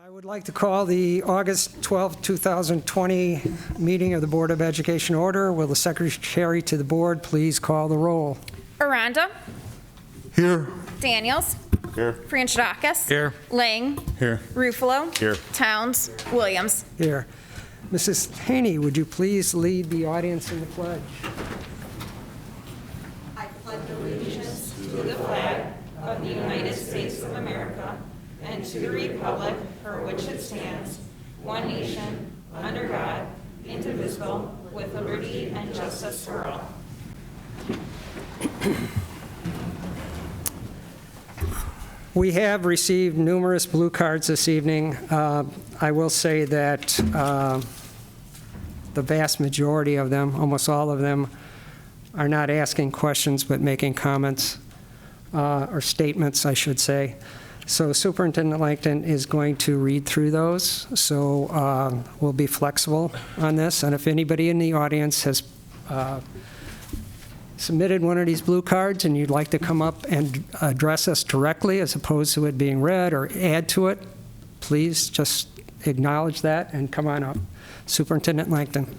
I would like to call the August 12, 2020 meeting of the Board of Education order. Will the secretary to the board please call the roll? Aranda. Here. Daniels. Here. Franchidakis. Here. Lang. Here. Ruffalo. Here. Towns. Williams. Here. Mrs. Haney, would you please lead the audience in the pledge? I pledge allegiance to the flag of the United States of America and to the republic for which it stands, one nation, under God, indivisible, with liberty and justice for all. We have received numerous blue cards this evening. I will say that the vast majority of them, almost all of them, are not asking questions but making comments or statements, I should say. So Superintendent Langton is going to read through those, so we'll be flexible on this. And if anybody in the audience has submitted one of these blue cards and you'd like to come up and address us directly as opposed to it being read or add to it, please just acknowledge that and come on up. Superintendent Langton.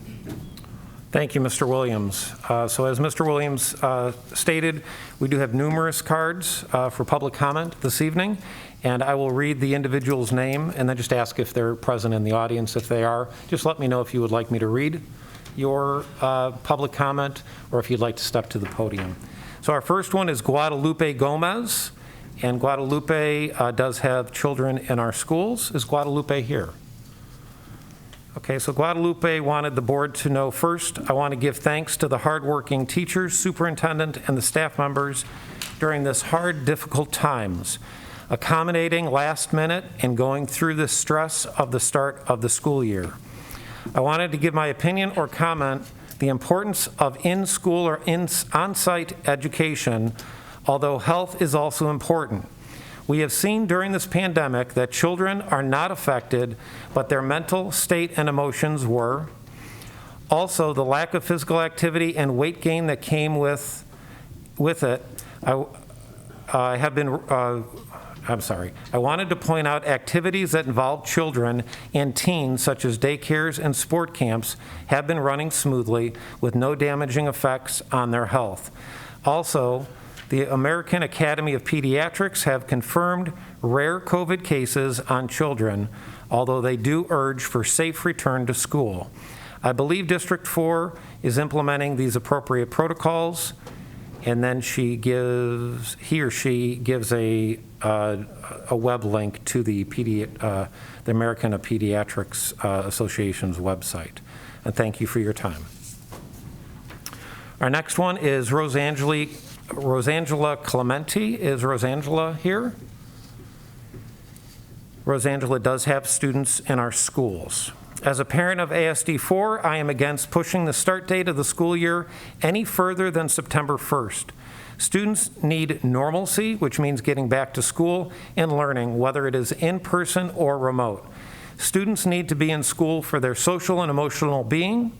Thank you, Mr. Williams. So as Mr. Williams stated, we do have numerous cards for public comment this evening, and I will read the individual's name and then just ask if they're present in the audience. If they are, just let me know if you would like me to read your public comment or if you'd like to step to the podium. So our first one is Guadalupe Gomez, and Guadalupe does have children in our schools. Is Guadalupe here? Okay, so Guadalupe wanted the board to know first, I want to give thanks to the hardworking teachers, superintendent, and the staff members during this hard, difficult times, accommodating last minute and going through the stress of the start of the school year. I wanted to give my opinion or comment the importance of in-school or on-site education, although health is also important. We have seen during this pandemic that children are not affected, but their mental state and emotions were. Also, the lack of physical activity and weight gain that came with it. I wanted to point out activities that involve children and teens, such as daycares and sport camps, have been running smoothly with no damaging effects on their health. Also, the American Academy of Pediatrics have confirmed rare COVID cases on children, although they do urge for safe return to school. I believe District 4 is implementing these appropriate protocols, and then he or she gives a web link to the American Pediatrics Association's website. And thank you for your time. Our next one is Rosangela Clementi. Is Rosangela here? Rosangela does have students in our schools. As a parent of ASD4, I am against pushing the start date of the school year any further than September 1st. Students need normalcy, which means getting back to school and learning, whether it is in person or remote. Students need to be in school for their social and emotional being.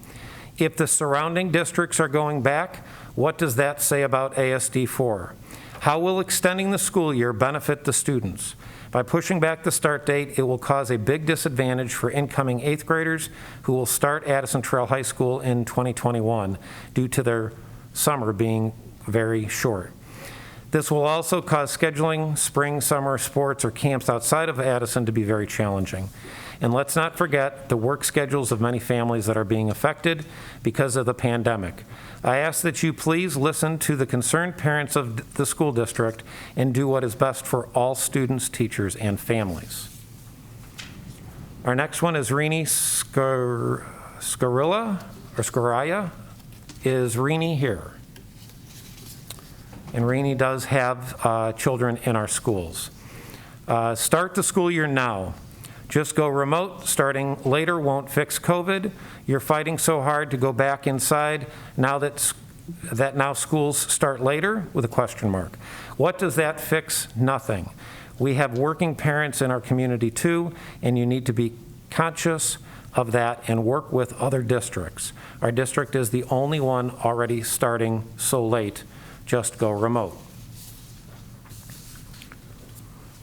If the surrounding districts are going back, what does that say about ASD4? How will extending the school year benefit the students? By pushing back the start date, it will cause a big disadvantage for incoming 8th graders who will start Addison Trail High School in 2021 due to their summer being very short. This will also cause scheduling spring, summer sports or camps outside of Addison to be very challenging. And let's not forget the work schedules of many families that are being affected because of the pandemic. I ask that you please listen to the concerned parents of the school district and do what is best for all students, teachers, and families. Our next one is Rini Scruggs. Is Rini here? And Rini does have children in our schools. Start the school year now. Just go remote. Starting later won't fix COVID. You're fighting so hard to go back inside now that now schools start later with a question mark. What does that fix? Nothing. We have working parents in our community too, and you need to be conscious of that and work with other districts. Our district is the only one already starting so late. Just go remote.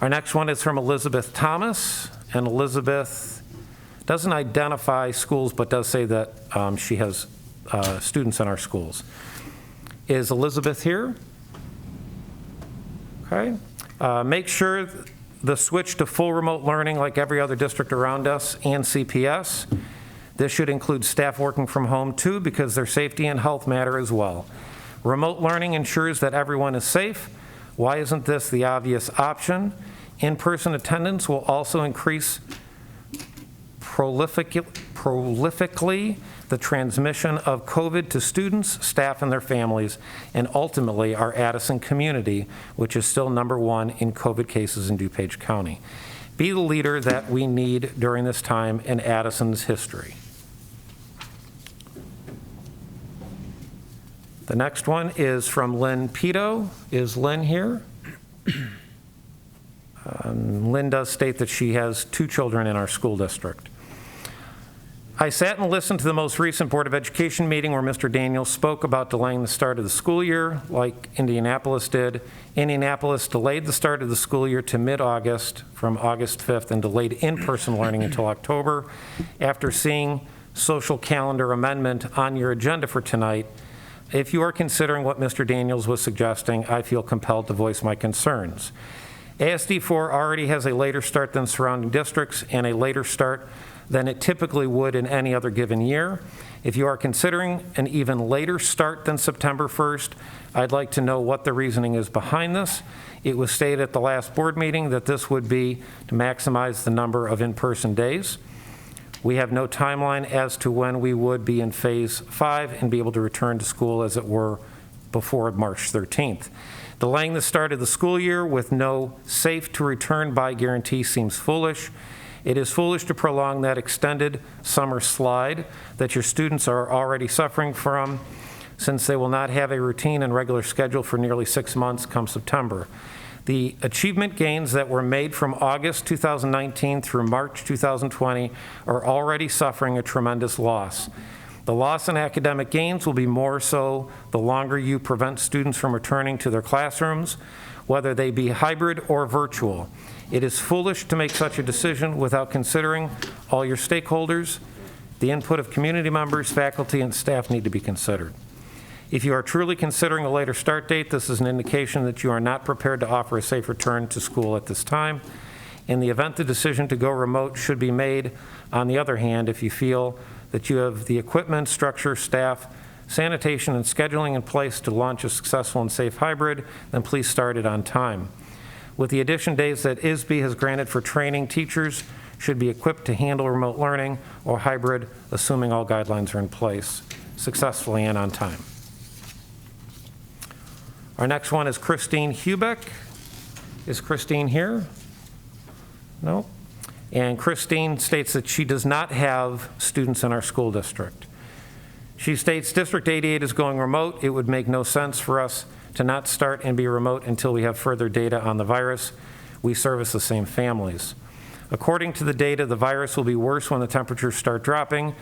Our next one is from Elizabeth Thomas, and Elizabeth doesn't identify schools, but does say that she has students in our schools. Is Elizabeth here? Okay. Make sure the switch to full remote learning, like every other district around us, and CPS. This should include staff working from home too, because their safety and health matter as well. Remote learning ensures that everyone is safe. Why isn't this the obvious option? In-person attendance will also increase prolifically the transmission of COVID to students, staff, and their families, and ultimately our Addison community, which is still #1 in COVID cases in DuPage County. Be the leader that we need during this time in Addison's history. The next one is from Lin Peto. Is Lin here? Lin does state that she has 2 children in our school district. I sat and listened to the most recent Board of Education meeting where Mr. Daniels spoke about delaying the start of the school year like Indianapolis did. Indianapolis delayed the start of the school year to mid-August from August 5th and delayed in-person learning until October. After seeing social calendar amendment on your agenda for tonight, if you are considering what Mr. Daniels was suggesting, I feel compelled to voice my concerns. ASD4 already has a later start than surrounding districts and a later start than it typically would in any other given year. If you are considering an even later start than September 1st, I'd like to know what the reasoning is behind this. It was stated at the last board meeting that this would be to maximize the number of in-person days. We have no timeline as to when we would be in phase 5 and be able to return to school as it were before March 13th. Delaying the start of the school year with no safe to return by guarantee seems foolish. It is foolish to prolong that extended summer slide that your students are already suffering from, since they will not have a routine and regular schedule for nearly 6 months come September. The achievement gains that were made from August 2019 through March 2020 are already suffering a tremendous loss. The loss in academic gains will be more so the longer you prevent students from returning to their classrooms, whether they be hybrid or virtual. It is foolish to make such a decision without considering all your stakeholders. The input of community members, faculty, and staff need to be considered. If you are truly considering a later start date, this is an indication that you are not prepared to offer a safe return to school at this time. In the event the decision to go remote should be made, on the other hand, if you feel that you have the equipment, structure, staff, sanitation, and scheduling in place to launch a successful and safe hybrid, then please start it on time. With the addition days that ISB has granted for training, teachers should be equipped to handle remote learning or hybrid, assuming all guidelines are in place successfully and on time. Our next one is Christine Hubeck. Is Christine here? No. And Christine states that she does not have students in our school district. She states District 88 is going remote. It would make no sense for us to not start and be remote until we have further data on the virus. We service the same families. According to the data, the virus will be worse when the temperatures start dropping.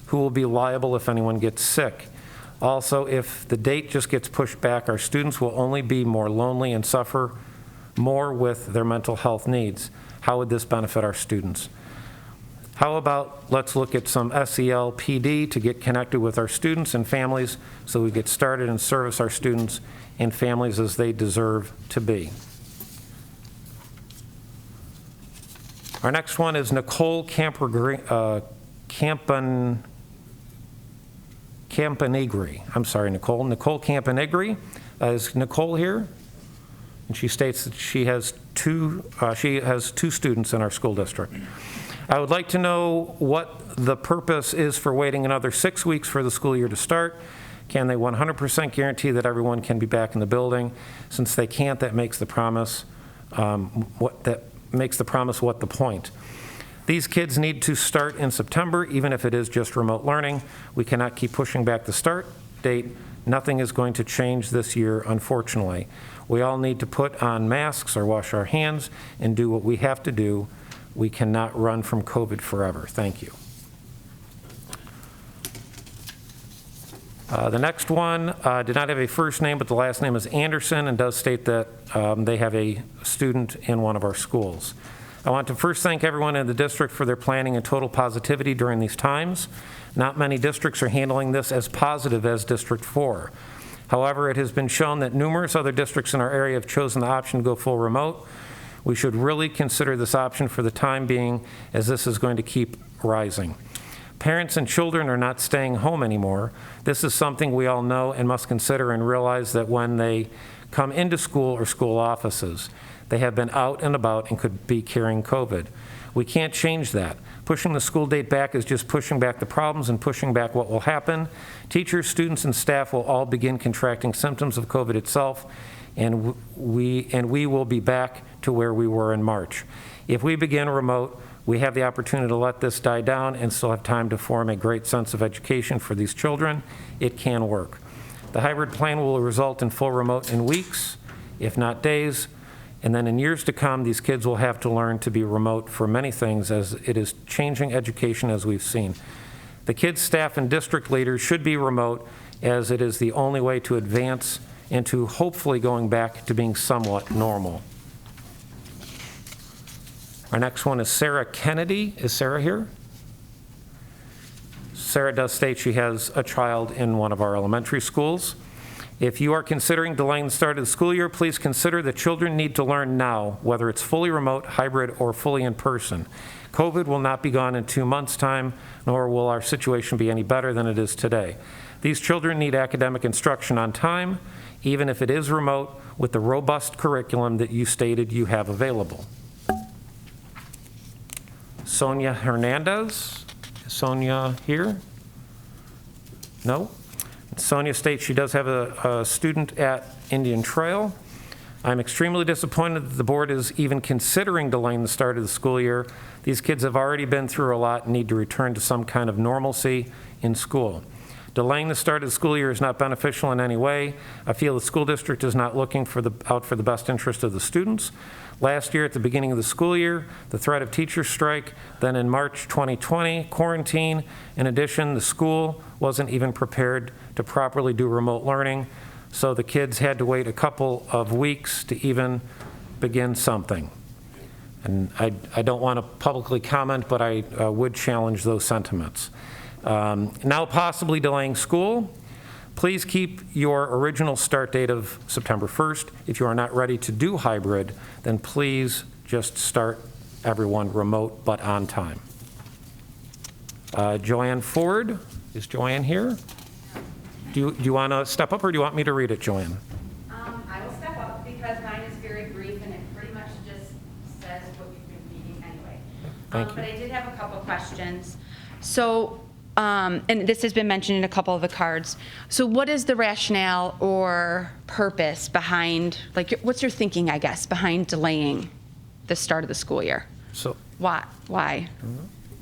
Who will be liable if anyone gets sick? Also, if the date just gets pushed back, our students will only be more lonely and suffer more with their mental health needs. How would this benefit our students? How about let's look at some SEL PD to get connected with our students and families so we get started and service our students and families as they deserve to be. Our next one is Nicole Campinigri. I'm sorry, Nicole. Nicole Campinigri. Is Nicole here? And she states that she has two students in our school district. I would like to know what the purpose is for waiting another 6 weeks for the school year to start. Can they 100% guarantee that everyone can be back in the building? Since they can't, that makes the promise what the point? These kids need to start in September, even if it is just remote learning. We cannot keep pushing back the start date. Nothing is going to change this year, unfortunately. We all need to put on masks or wash our hands and do what we have to do. We cannot run from COVID forever. Thank you. The next one did not have a first name, but the last name is Anderson, and does state that they have a student in one of our schools. I want to first thank everyone in the district for their planning and total positivity during these times. Not many districts are handling this as positive as District 4. However, it has been shown that numerous other districts in our area have chosen the option to go full remote. We should really consider this option for the time being, as this is going to keep rising. Parents and children are not staying home anymore. This is something we all know and must consider and realize that when they come into school or school offices, they have been out and about and could be carrying COVID. We can't change that. Pushing the school date back is just pushing back the problems and pushing back what will happen. Teachers, students, and staff will all begin contracting symptoms of COVID itself, and we will be back to where we were in March. If we begin remote, we have the opportunity to let this die down and still have time to form a great sense of education for these children. It can work. The hybrid plan will result in full remote in weeks, if not days, and then in years to come, these kids will have to learn to be remote for many things, as it is changing education as we've seen. The kids, staff, and district leaders should be remote, as it is the only way to advance into hopefully going back to being somewhat normal. Our next one is Sarah Kennedy. Is Sarah here? Sarah does state she has a child in one of our elementary schools. If you are considering delaying the start of the school year, please consider that children need to learn now, whether it's fully remote, hybrid, or fully in person. COVID will not be gone in 2 months' time, nor will our situation be any better than it is today. These children need academic instruction on time, even if it is remote, with the robust curriculum that you stated you have available. Sonia Hernandez. Is Sonia here? No? Sonia states she does have a student at Indian Trail. I'm extremely disappointed that the board is even considering delaying the start of the school year. These kids have already been through a lot and need to return to some kind of normalcy in school. Delaying the start of the school year is not beneficial in any way. I feel the school district is not looking out for the best interest of the students. Last year, at the beginning of the school year, the threat of teacher strike, then in March 2020, quarantine. In addition, the school wasn't even prepared to properly do remote learning, so the kids had to wait a couple of weeks to even begin something. And I don't want to publicly comment, but I would challenge those sentiments. Now possibly delaying school. Please keep your original start date of September 1st. If you are not ready to do hybrid, then please just start everyone remote but on time. Joanne Ford, is Joanne here? Do you want to step up, or do you want me to read it, Joanne? I will step up because mine is very brief and it pretty much just says what you've been reading anyway. Thank you. But I did have a couple questions. So, and this has been mentioned in a couple of the cards. So what is the rationale or purpose behind, like, what's your thinking, I guess, behind delaying the start of the school year? So, Why?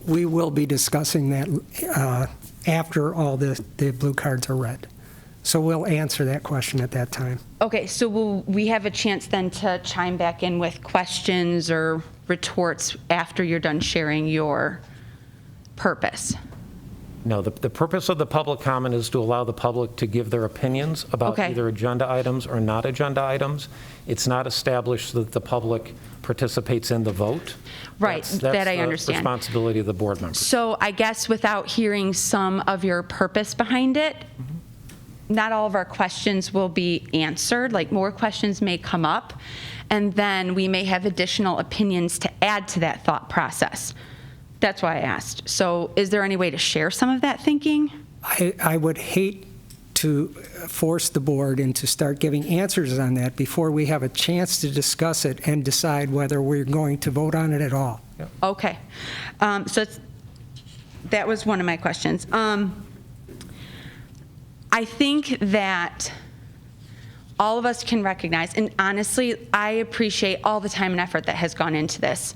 We will be discussing that after all the blue cards are read. So we'll answer that question at that time. Okay, so will we have a chance then to chime back in with questions or retorts after you're done sharing your purpose? no, the purpose of the public comment is to allow the public to give their opinions about Okay. either agenda items or not agenda items. It's not established that the public participates in the vote. Right, that I understand. That's the responsibility of the board members. So I guess without hearing some of your purpose behind it, not all of our questions will be answered, like more questions may come up, and then we may have additional opinions to add to that thought process. That's why I asked. So is there any way to share some of that thinking? I would hate to force the board into start giving answers on that before we have a chance to discuss it and decide whether we're going to vote on it at all. Okay. That was one of my questions. I think that all of us can recognize, and honestly, I appreciate all the time and effort that has gone into this.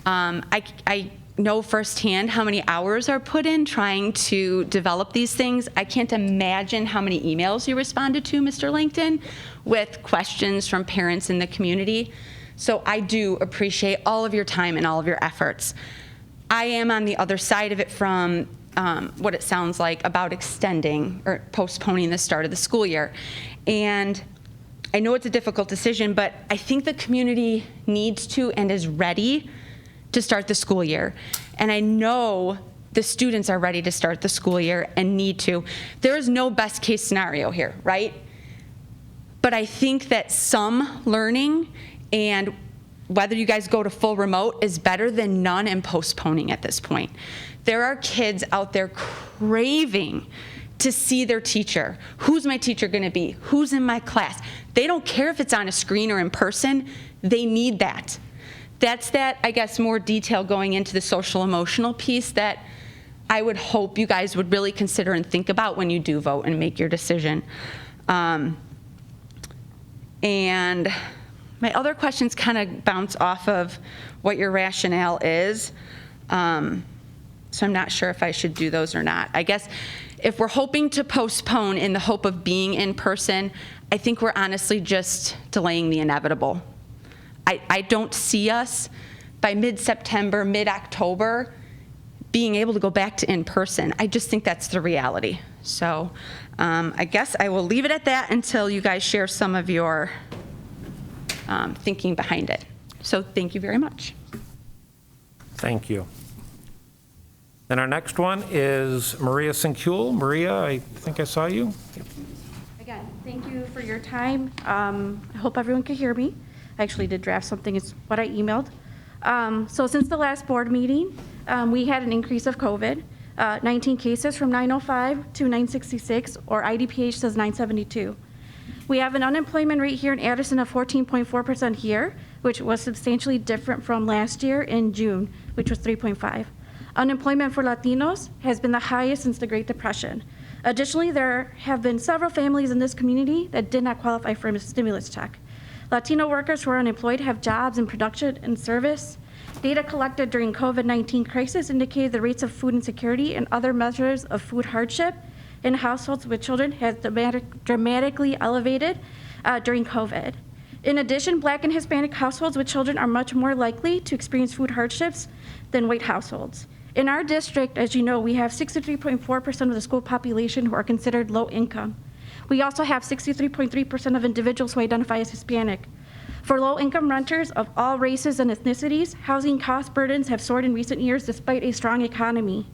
I know firsthand how many hours are put in trying to develop these things. I can't imagine how many emails you responded to, Mr. Langton, with questions from parents in the community. So I do appreciate all of your time and all of your efforts. I am on the other side of it from what it sounds like about extending or postponing the start of the school year. And I know it's a difficult decision, but I think the community needs to and is ready to start the school year. And I know the students are ready to start the school year and need to. There is no best case scenario here, right? But I think that some learning, and whether you guys go to full remote, is better than none and postponing at this point. There are kids out there craving to see their teacher. Who's my teacher gonna be? Who's in my class? They don't care if it's on a screen or in person, they need that. That's that, I guess, more detail going into the social emotional piece that I would hope you guys would really consider and think about when you do vote and make your decision. And my other questions kind of bounce off of what your rationale is. So I'm not sure if I should do those or not. I guess if we're hoping to postpone in the hope of being in person, I think we're honestly just delaying the inevitable. I don't see us by mid-September, mid-October being able to go back to in person. I just think that's the reality. So I guess I will leave it at that until you guys share some of your thinking behind it. So thank you very much. Thank you. Then our next one is Maria Sincule. Maria, I think I saw you. Again, thank you for your time. I hope everyone can hear me. I actually did draft something. It's what I emailed. So since the last board meeting, we had an increase of COVID, 19 cases from 905 to 966, or IDPH says 972. We have an unemployment rate here in Addison of 14.4% here, which was substantially different from last year in June, which was 3.5. Unemployment for Latinos has been the highest since the Great Depression. Additionally, there have been several families in this community that did not qualify for a stimulus check. Latino workers who are unemployed have jobs in production and service. Data collected during COVID-19 crisis indicated the rates of food insecurity and other measures of food hardship in households with children has dramatically elevated during COVID. In addition, Black and Hispanic households with children are much more likely to experience food hardships than white households. In our district, as you know, we have 63.4% of the school population who are considered low income. We also have 63.3% of individuals who identify as Hispanic. For low-income renters of all races and ethnicities, housing cost burdens have soared in recent years despite a strong economy.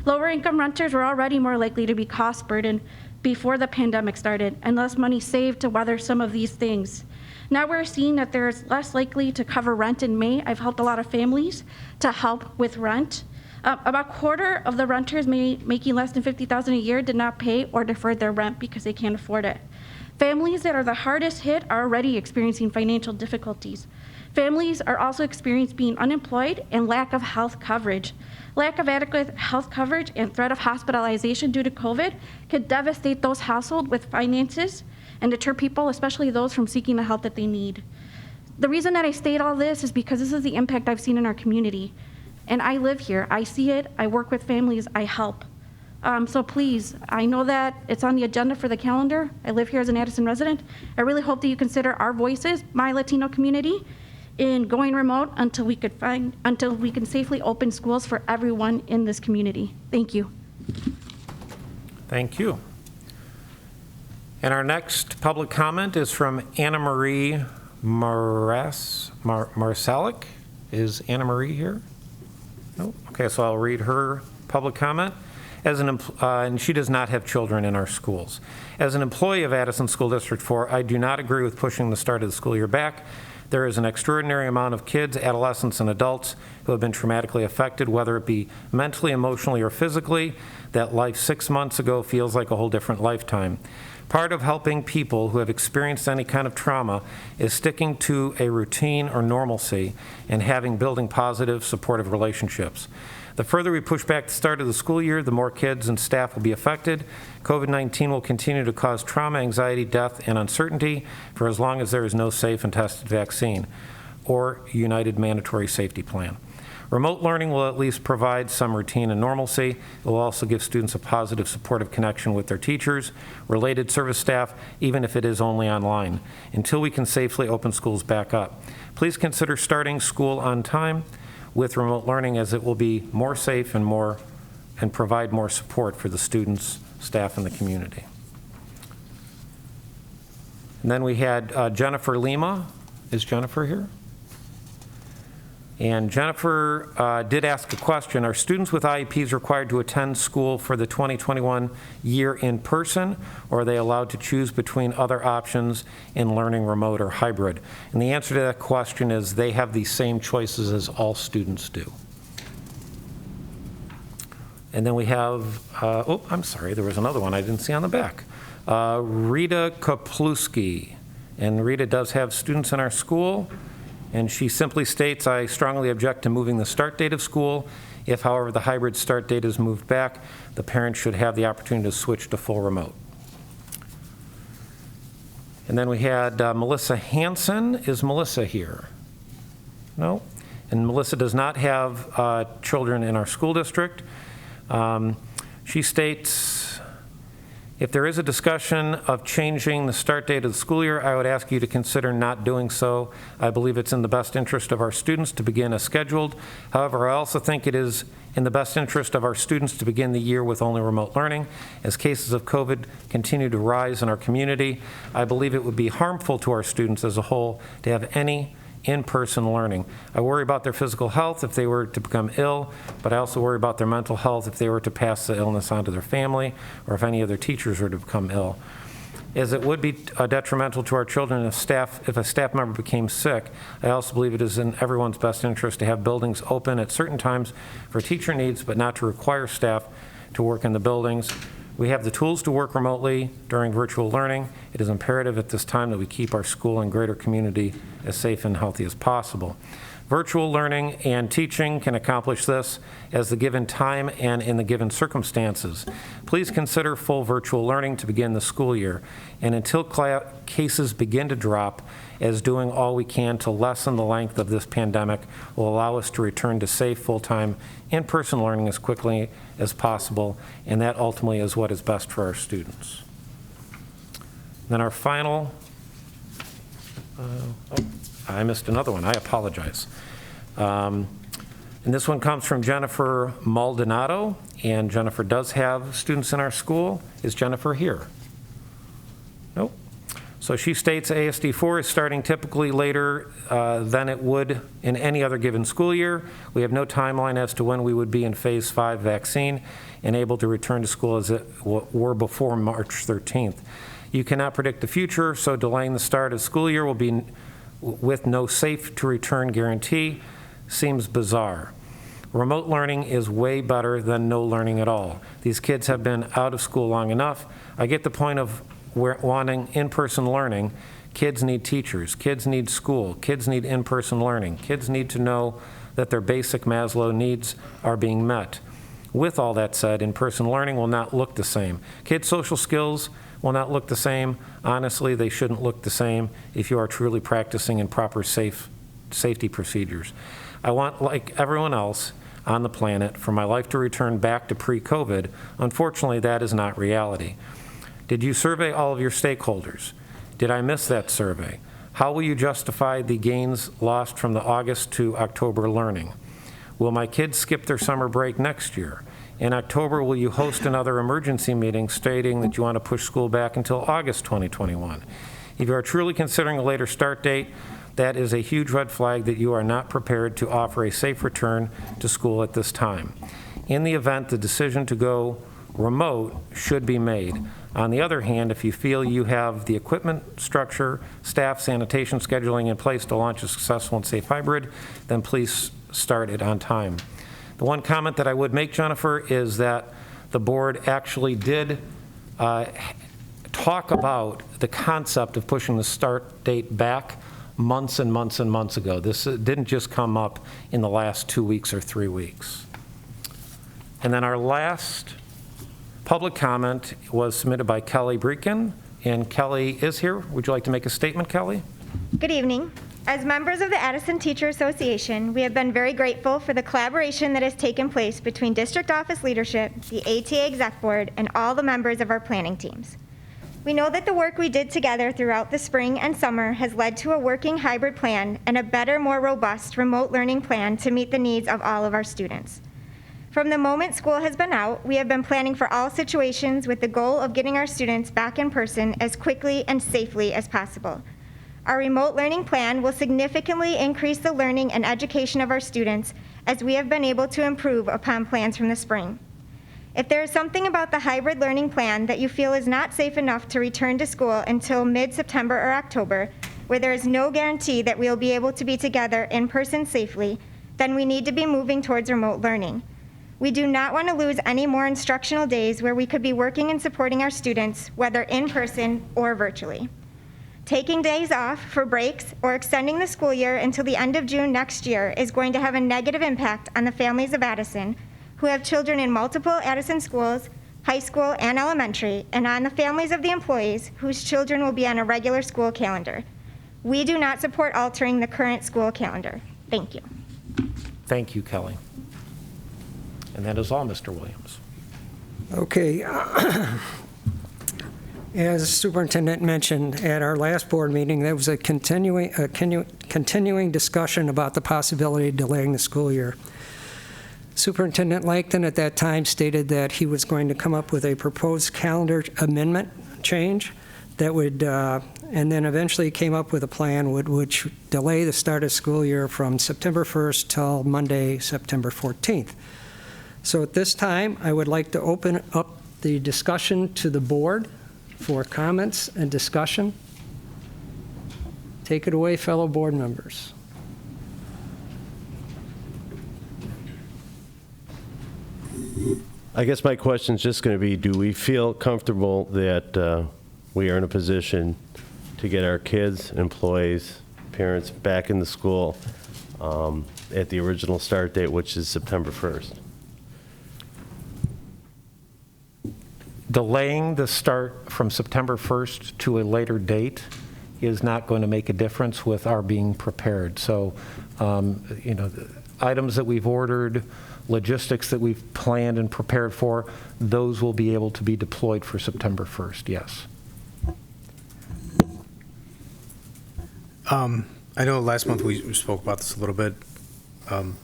Lower-income renters were already more likely to be cost burdened before the pandemic started, and less money saved to weather some of these things. Now we're seeing that there's less likely to cover rent in May. I've helped a lot of families to help with rent. About a quarter of the renters making less than $50,000 a year did not pay or deferred their rent because they can't afford it. Families that are the hardest hit are already experiencing financial difficulties. Families are also experiencing being unemployed and lack of health coverage. Lack of adequate health coverage and threat of hospitalization due to COVID could devastate those households with finances and deter people, especially those from seeking the help that they need. The reason that I state all this is because this is the impact I've seen in our community. And I live here, I see it, I work with families, I help. So please, I know that it's on the agenda for the calendar. I live here as an Addison resident. I really hope that you consider our voices, my Latino community, in going remote until we can safely open schools for everyone in this community. Thank you. Thank you. And our next public comment is from Anna Marie Marsalek. Is Anna Marie here? No? Okay, so I'll read her public comment. And she does not have children in our schools. As an employee of Addison School District 4, I do not agree with pushing the start of the school year back. There is an extraordinary amount of kids, adolescents, and adults who have been traumatically affected, whether it be mentally, emotionally, or physically. That life 6 months ago feels like a whole different lifetime. Part of helping people who have experienced any kind of trauma is sticking to a routine or normalcy and building positive, supportive relationships. The further we push back the start of the school year, the more kids and staff will be affected. COVID-19 will continue to cause trauma, anxiety, death, and uncertainty for as long as there is no safe and tested vaccine or united mandatory safety plan. Remote learning will at least provide some routine and normalcy. It will also give students a positive, supportive connection with their teachers, related service staff, even if it is only online, until we can safely open schools back up. Please consider starting school on time with remote learning, as it will be more safe and more and provide more support for the students, staff, and the community. And then we had Jennifer Lima. Is Jennifer here? And Jennifer did ask a question. Are students with IEPs required to attend school for the 2021 year in person, or are they allowed to choose between other options in learning remote or hybrid? And the answer to that question is they have the same choices as all students do. And then we have, oh, I'm sorry, there was another one I didn't see on the back. Rita Kapluski. And Rita does have students in our school. And she simply states, I strongly object to moving the start date of school. If, however, the hybrid start date is moved back, the parents should have the opportunity to switch to full remote. And then we had Melissa Hansen. Is Melissa here? No? And Melissa does not have children in our school district. She states, if there is a discussion of changing the start date of the school year, I would ask you to consider not doing so. I believe it's in the best interest of our students to begin as scheduled. However, I also think it is in the best interest of our students to begin the year with only remote learning. As cases of COVID continue to rise in our community, I believe it would be harmful to our students as a whole to have any in-person learning. I worry about their physical health if they were to become ill, but I also worry about their mental health if they were to pass the illness on to their family or if any of their teachers were to become ill. As it would be detrimental to our children if a staff member became sick, I also believe it is in everyone's best interest to have buildings open at certain times for teacher needs, but not to require staff to work in the buildings. We have the tools to work remotely during virtual learning. It is imperative at this time that we keep our school and greater community as safe and healthy as possible. Virtual learning and teaching can accomplish this as the given time and in the given circumstances. Please consider full virtual learning to begin the school year, and until cases begin to drop, as doing all we can to lessen the length of this pandemic will allow us to return to safe, full-time, in-person learning as quickly as possible, and that ultimately is what is best for our students. Then our final, I missed another one, I apologize. And this one comes from Jennifer Maldonado, and Jennifer does have students in our school. Is Jennifer here? Nope. So she states ASD4 is starting typically later than it would in any other given school year. We have no timeline as to when we would be in phase 5 vaccine and able to return to school as it were before March 13th. You cannot predict the future, so delaying the start of school year will be with no safe to return guarantee seems bizarre. Remote learning is way better than no learning at all. These kids have been out of school long enough. I get the point of wanting in-person learning. Kids need teachers, kids need school, kids need in-person learning. Kids need to know that their basic Maslow needs are being met. With all that said, in-person learning will not look the same. Kids' social skills will not look the same. Honestly, they shouldn't look the same if you are truly practicing in proper safety procedures. I want, like everyone else on the planet, for my life to return back to pre-COVID. Unfortunately, that is not reality. Did you survey all of your stakeholders? Did I miss that survey? How will you justify the gains lost from the August to October learning? Will my kids skip their summer break next year? In October, will you host another emergency meeting stating that you want to push school back until August 2021? If you are truly considering a later start date, that is a huge red flag that you are not prepared to offer a safe return to school at this time. In the event the decision to go remote should be made. On the other hand, if you feel you have the equipment, structure, staff, sanitation, scheduling in place to launch a successful and safe hybrid, then please start it on time. The one comment that I would make, Jennifer, is that the board actually did talk about the concept of pushing the start date back months and months and months ago. This didn't just come up in the last 2 weeks or 3 weeks. And then our last public comment was submitted by Kelly Bricken, and Kelly is here. Would you like to make a statement, Kelly? Good evening. As members of the Addison Teacher Association, we have been very grateful for the collaboration that has taken place between district office leadership, the ATA Exec Board, and all the members of our planning teams. We know that the work we did together throughout the spring and summer has led to a working hybrid plan and a better, more robust remote learning plan to meet the needs of all of our students. From the moment school has been out, we have been planning for all situations with the goal of getting our students back in person as quickly and safely as possible. Our remote learning plan will significantly increase the learning and education of our students as we have been able to improve upon plans from the spring. If there is something about the hybrid learning plan that you feel is not safe enough to return to school until mid-September or October, where there is no guarantee that we will be able to be together in person safely, then we need to be moving towards remote learning. We do not want to lose any more instructional days where we could be working and supporting our students, whether in person or virtually. Taking days off for breaks or extending the school year until the end of June next year is going to have a negative impact on the families of Addison who have children in multiple Addison schools, high school and elementary, and on the families of the employees whose children will be on a regular school calendar. We do not support altering the current school calendar. Thank you. Thank you, Kelly. And that is all, Mr. Williams. Okay. As Superintendent mentioned at our last board meeting, there was a continuing discussion about the possibility of delaying the school year. Superintendent Langton at that time stated that he was going to come up with a proposed calendar amendment change that would, and then eventually came up with a plan which delay the start of school year from September 1st till Monday, September 14th. So at this time, I would like to open up the discussion to the board for comments and discussion. Take it away, fellow board members. I guess my question is just going to be, do we feel comfortable that we are in a position to get our kids, employees, parents back in the school at the original start date, which is September 1st? Delaying the start from September 1st to a later date is not going to make a difference with our being prepared. So, the items that we've ordered, logistics that we've planned and prepared for, those will be able to be deployed for September 1st, yes. I know last month we spoke about this a little bit. I'm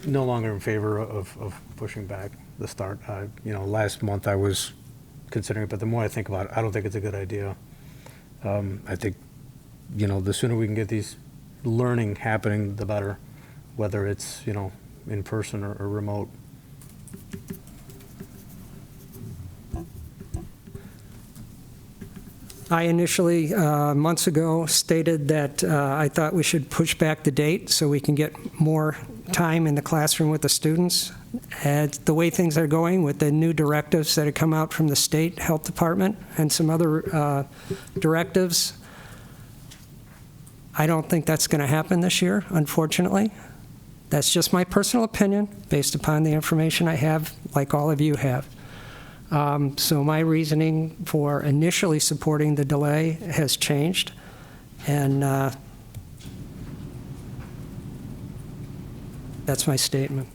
no longer in favor of pushing back the start. Last month I was considering it, but the more I think about it, I don't think it's a good idea. I think, the sooner we can get these learning happening, the better, whether it's, in person or remote. I initially, months ago, stated that I thought we should push back the date so we can get more time in the classroom with the students. And the way things are going with the new directives that have come out from the state health department and some other directives, I don't think that's going to happen this year, unfortunately. That's just my personal opinion based upon the information I have, like all of you have. So my reasoning for initially supporting the delay has changed, and that's my statement.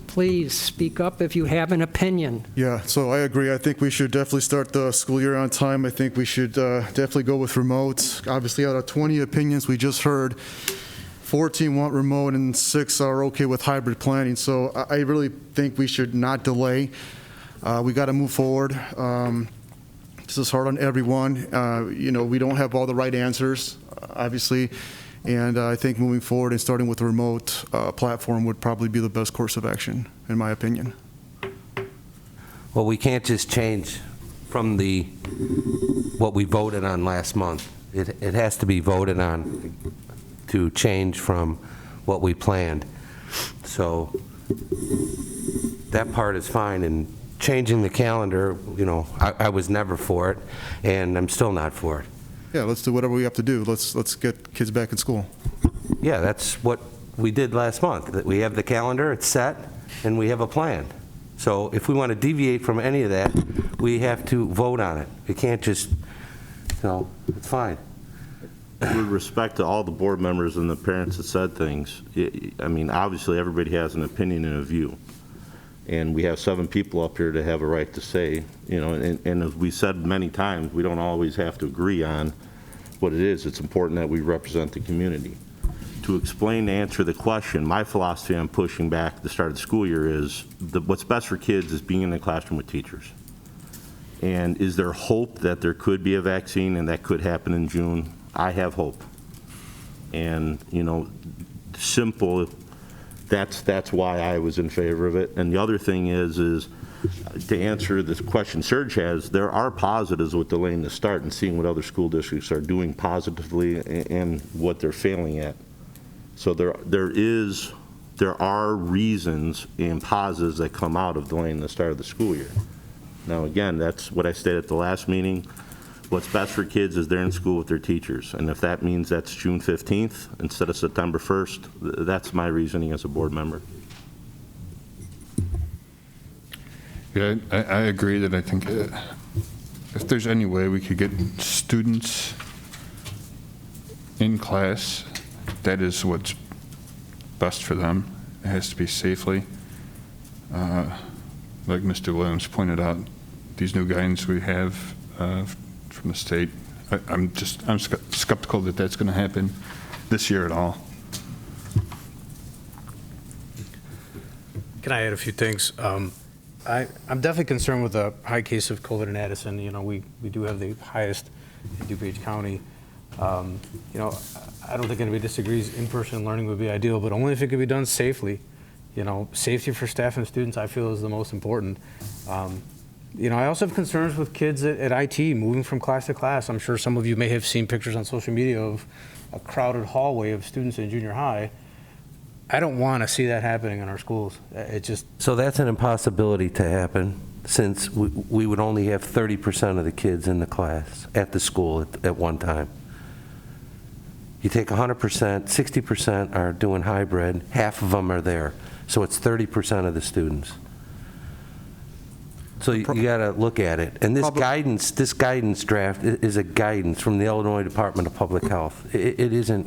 Please speak up if you have an opinion. Yeah, so I agree. I think we should definitely start the school year on time. I think we should definitely go with remote. Obviously, out of 20 opinions we just heard, 14 want remote and 6 are okay with hybrid planning. So I really think we should not delay. We got to move forward. This is hard on everyone. We don't have all the right answers, obviously. And I think moving forward and starting with a remote platform would probably be the best course of action, in my opinion. Well, we can't just change from what we voted on last month. It has to be voted on to change from what we planned. So that part is fine. And changing the calendar, I was never for it, and I'm still not for it. Yeah, let's do whatever we have to do. Let's get kids back in school. Yeah, that's what we did last month. That we have the calendar, it's set, and we have a plan. So if we want to deviate from any of that, we have to vote on it. We can't just, it's fine. With respect to all the board members and the parents that said things, obviously everybody has an opinion and a view. And we have 7 people up here to have a right to say, and as we said many times, we don't always have to agree on what it is. It's important that we represent the community. to explain, to answer the question, my philosophy on pushing back the start of the school year is what's best for kids is being in the classroom with teachers. And is there hope that there could be a vaccine and that could happen in June? I have hope. And, you know, simple, that's why I was in favor of it. And the other thing is to answer this question Serge has, there are positives with delaying the start and seeing what other school districts are doing positively and what they're failing at. So there are reasons and positives that come out of delaying the start of the school year. Now, again, that's what I stated at the last meeting. What's best for kids is they're in school with their teachers. And if that means that's June 15th instead of September 1st, that's my reasoning as a board member. Yeah, I agree that I think if there's any way we could get students in class, that is what's best for them. It has to be safely. Like Mr. Williams pointed out, these new guidance we have from the state, I'm skeptical that that's going to happen this year at all. Can I add a few things? I'm definitely concerned with the high case of COVID in Addison. You know, we do have the highest in DuPage County. You know, I don't think anybody disagrees in-person learning would be ideal, but only if it could be done safely. You know, safety for staff and students, I feel, is the most important. You know, I also have concerns with kids at IT moving from class to class. I'm sure some of you may have seen pictures on social media of a crowded hallway of students in junior high. I don't want to see that happening in our schools. It just... So that's an impossibility to happen, since we would only have 30% of the kids in the class at the school at one time. You take 100%, 60% are doing hybrid, half of them are there. So it's 30% of the students. So you got to look at it. And this guidance draft is a guidance from the Illinois Department of Public Health. It isn't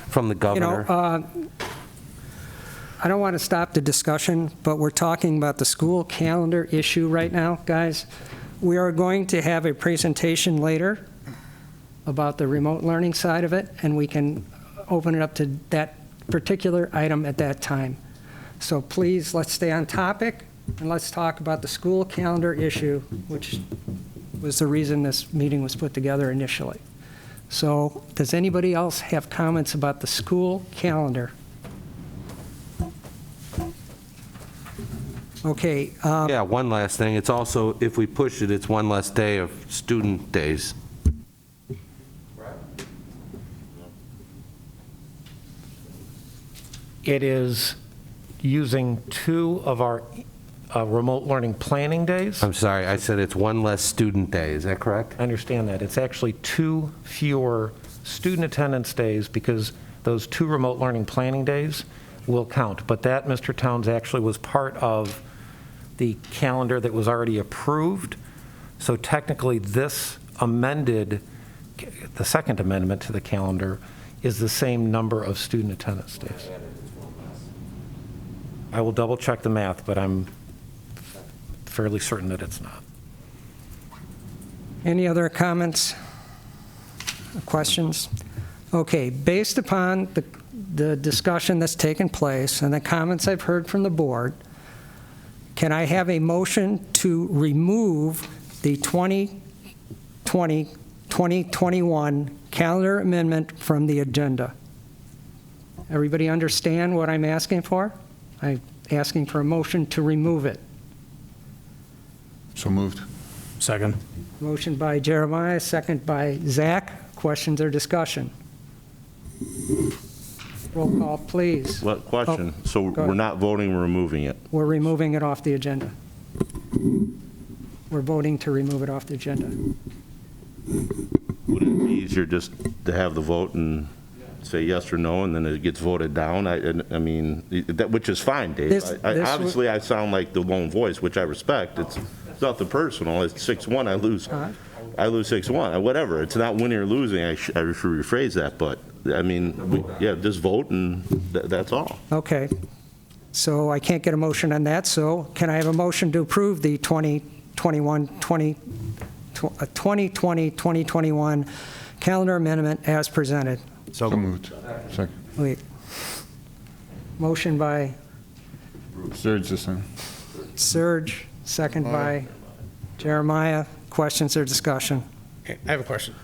from the governor. You know, I don't want to stop the discussion, but we're talking about the school calendar issue right now, guys. We are going to have a presentation later about the remote learning side of it, and we can open it up to that particular item at that time. So please, let's stay on topic, and let's talk about the school calendar issue, which was the reason this meeting was put together initially. So does anybody else have comments about the school calendar? Okay. Yeah, one last thing. It's also, if we push it, it's one less day of student days. It is using 2 of our remote learning planning days. I'm sorry, I said it's one less student day. Is that correct? I understand that. It's actually 2 fewer student attendance days because those 2 remote learning planning days will count. But that, Mr. Towns, actually was part of the calendar that was already approved. So technically this amended, the second amendment to the calendar is the same number of student attendance days. I will double check the math, but I'm fairly certain that it's not. Any other comments, questions? Okay, based upon the discussion that's taken place and the comments I've heard from the board, can I have a motion to remove the 2020-2021 calendar amendment from the agenda? Everybody understand what I'm asking for? I'm asking for a motion to remove it. So moved. Second. Motion by Jeremiah, second by Zach. Questions or discussion? Roll call, please. What question? Oh, So go we're ahead. not voting, we're removing it. We're removing it off the agenda. We're voting to remove it off the agenda. Would it be easier just to have the vote and say yes or no, and then it gets voted down? I mean, which is fine, Dave. Obviously, I sound like the lone voice, which I respect. It's nothing personal. It's 6-1, I lose 6-1, whatever. It's not winning or losing. I should rephrase that, but, I mean, just vote, and that's all. Okay. So I can't get a motion on that, so can I have a motion to approve the 2020-2021 calendar amendment as presented? So moved. Second. Wait, Motion by Surge this in. Serge, second by Jeremiah. Questions or discussion? I have a question.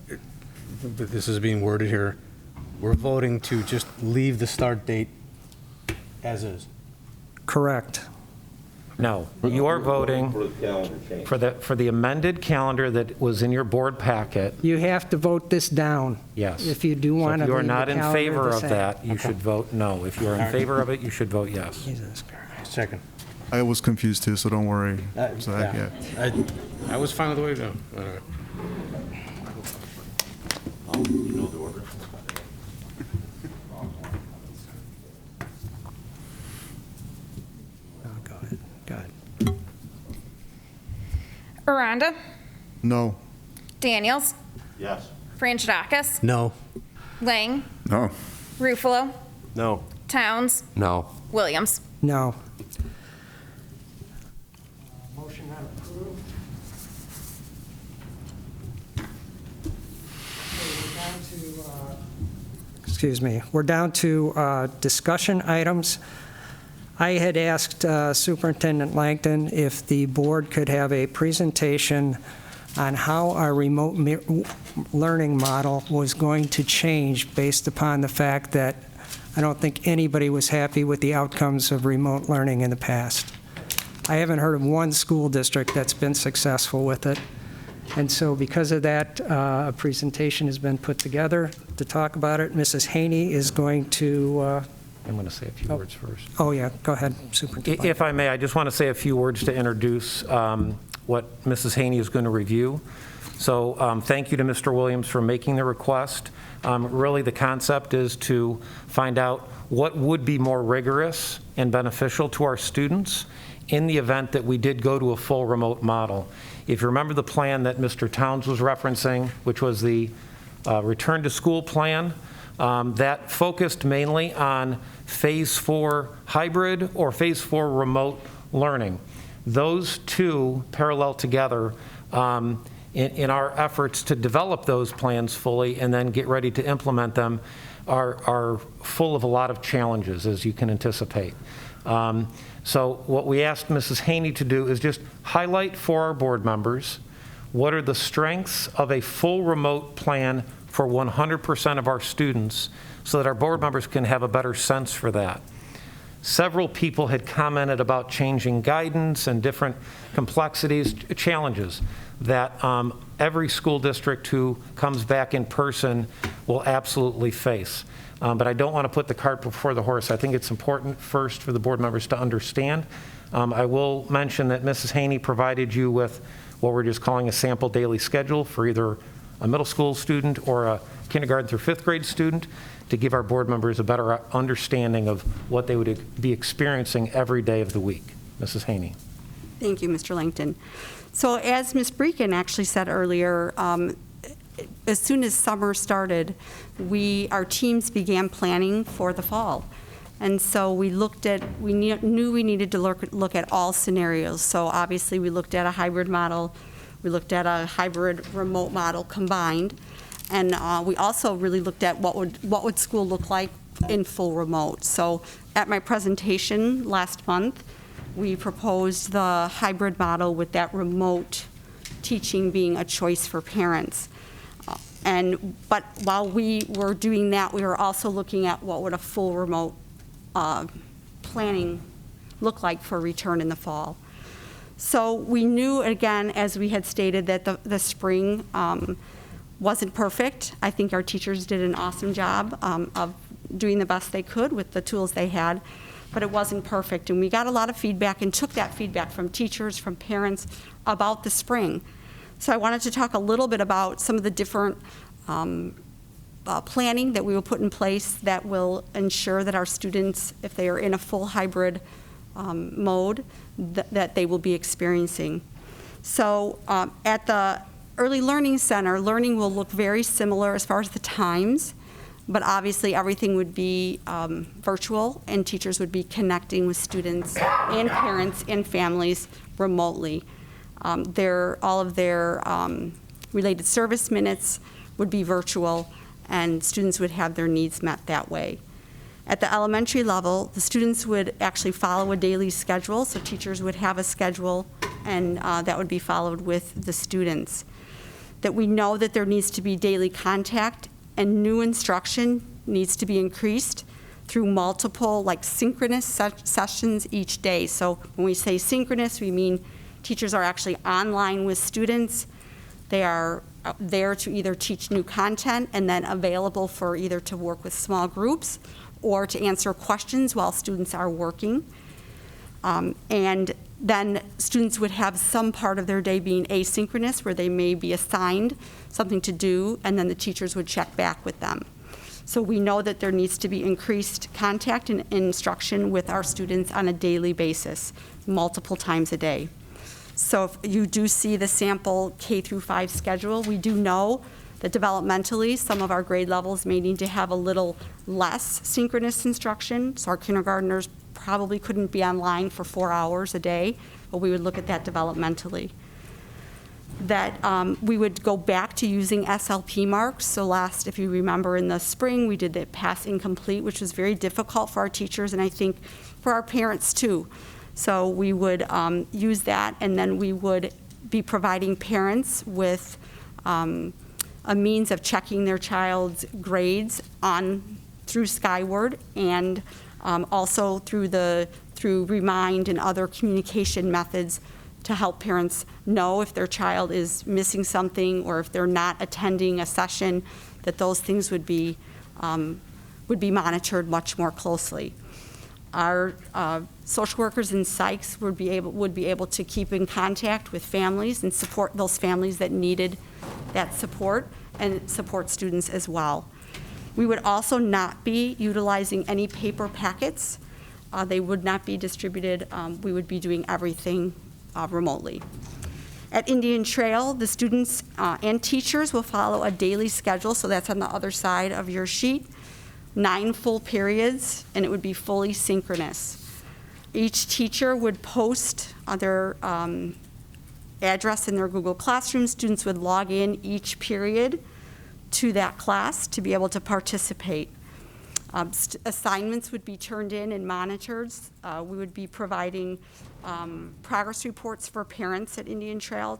But this is being worded here. We're voting to just leave the start date as is. Correct. No, you are voting For the calendar change. for the amended calendar that was in your board packet. You have to vote this down. Yes. If you do want to So if you are leave the not in calendar favor the of same. that, you should vote no. If you are in favor of it, you should vote yes. Jesus Christ. Second. I was confused too, so don't worry. Zach, Yeah. I was fine with the way it goes. All right. You know the order. Oh, go ahead. Go ahead. Aranda, No. Daniels, Yes. Frangidakis, No. Lang, No. Ruffalo, No. Towns, No. Williams. No. Motion not approved. Excuse me. We're down to discussion items. I had asked Superintendent Langton if the board could have a presentation on how our remote learning model was going to change based upon the fact that I don't think anybody was happy with the outcomes of remote learning in the past. I haven't heard of one school district that's been successful with it. And so because of that, a presentation has been put together to talk about it. Mrs. Haney is going to, I'm going to say a few words first. oh yeah, go ahead, Superintendent. If I may, I just want to say a few words to introduce what Mrs. Haney is going to review. So thank you to Mr. Williams for making the request. Really, the concept is to find out what would be more rigorous and beneficial to our students in the event that we did go to a full remote model. If you remember the plan that Mr. Towns was referencing, which was the return to school plan, that focused mainly on phase 4 hybrid or phase 4 remote learning. Those two parallel together in our efforts to develop those plans fully and then get ready to implement them are full of a lot of challenges, as you can anticipate. So what we asked Mrs. Haney to do is just highlight for our board members what are the strengths of a full remote plan for 100% of our students so that our board members can have a better sense for that. Several people had commented about changing guidance and different complexities, challenges that every school district who comes back in person will absolutely face. But I don't want to put the cart before the horse. I think it's important first for the board members to understand. I will mention that Mrs. Haney provided you with what we're just calling a sample daily schedule for either a middle school student or a kindergarten through 5th grade student to give our board members a better understanding of what they would be experiencing every day of the week. Mrs. Haney. Thank you, Mr. Langton. So as Ms. Bricken actually said earlier, as soon as summer started, our teams began planning for the fall. And so we knew we needed to look at all scenarios. So obviously we looked at a hybrid model, we looked at a hybrid remote model combined, and we also really looked at what would school look like in full remote. So at my presentation last month, we proposed the hybrid model with that remote teaching being a choice for parents. But while we were doing that, we were also looking at what would a full remote planning look like for return in the fall. So we knew, again, as we had stated, that the spring wasn't perfect. I think our teachers did an awesome job of doing the best they could with the tools they had, but it wasn't perfect. And we got a lot of feedback and took that feedback from teachers, from parents about the spring. So I wanted to talk a little bit about some of the different planning that we will put in place that will ensure that our students, if they are in a full hybrid mode, that they will be experiencing. So at the Early Learning Center, learning will look very similar as far as the times, but obviously everything would be virtual and teachers would be connecting with students and parents and families remotely. All of their related service minutes would be virtual and students would have their needs met that way. At the elementary level, the students would actually follow a daily schedule, so teachers would have a schedule, and that would be followed with the students. That we know that there needs to be daily contact, and new instruction needs to be increased through multiple, like synchronous sessions each day. So when we say synchronous, we mean teachers are actually online with students. They are there to either teach new content and then available for either to work with small groups or to answer questions while students are working. And then students would have some part of their day being asynchronous, where they may be assigned something to do, and then the teachers would check back with them. So we know that there needs to be increased contact and instruction with our students on a daily basis, multiple times a day. So if you do see the sample K through 5 schedule, we do know that developmentally, some of our grade levels may need to have a little less synchronous instruction. So our kindergartners probably couldn't be online for 4 hours a day, but we would look at that developmentally. That we would go back to using SLP marks. So last, if you remember in the spring, we did the pass incomplete, which was very difficult for our teachers and I think for our parents too. So we would use that, and then we would be providing parents with a means of checking their child's grades through Skyward, and also through Remind and other communication methods to help parents know if their child is missing something or if they're not attending a session, that those things would be monitored much more closely. Our social workers and psychs would be able to keep in contact with families and support those families that needed that support, and support students as well. We would also not be utilizing any paper packets. They would not be distributed. We would be doing everything remotely. At Indian Trail, the students and teachers will follow a daily schedule, so that's on the other side of your sheet. 9 full periods, and it would be fully synchronous. Each teacher would post their address in their Google Classroom. Students would log in each period to that class to be able to participate. Assignments would be turned in and monitored. We would be providing progress reports for parents at Indian Trail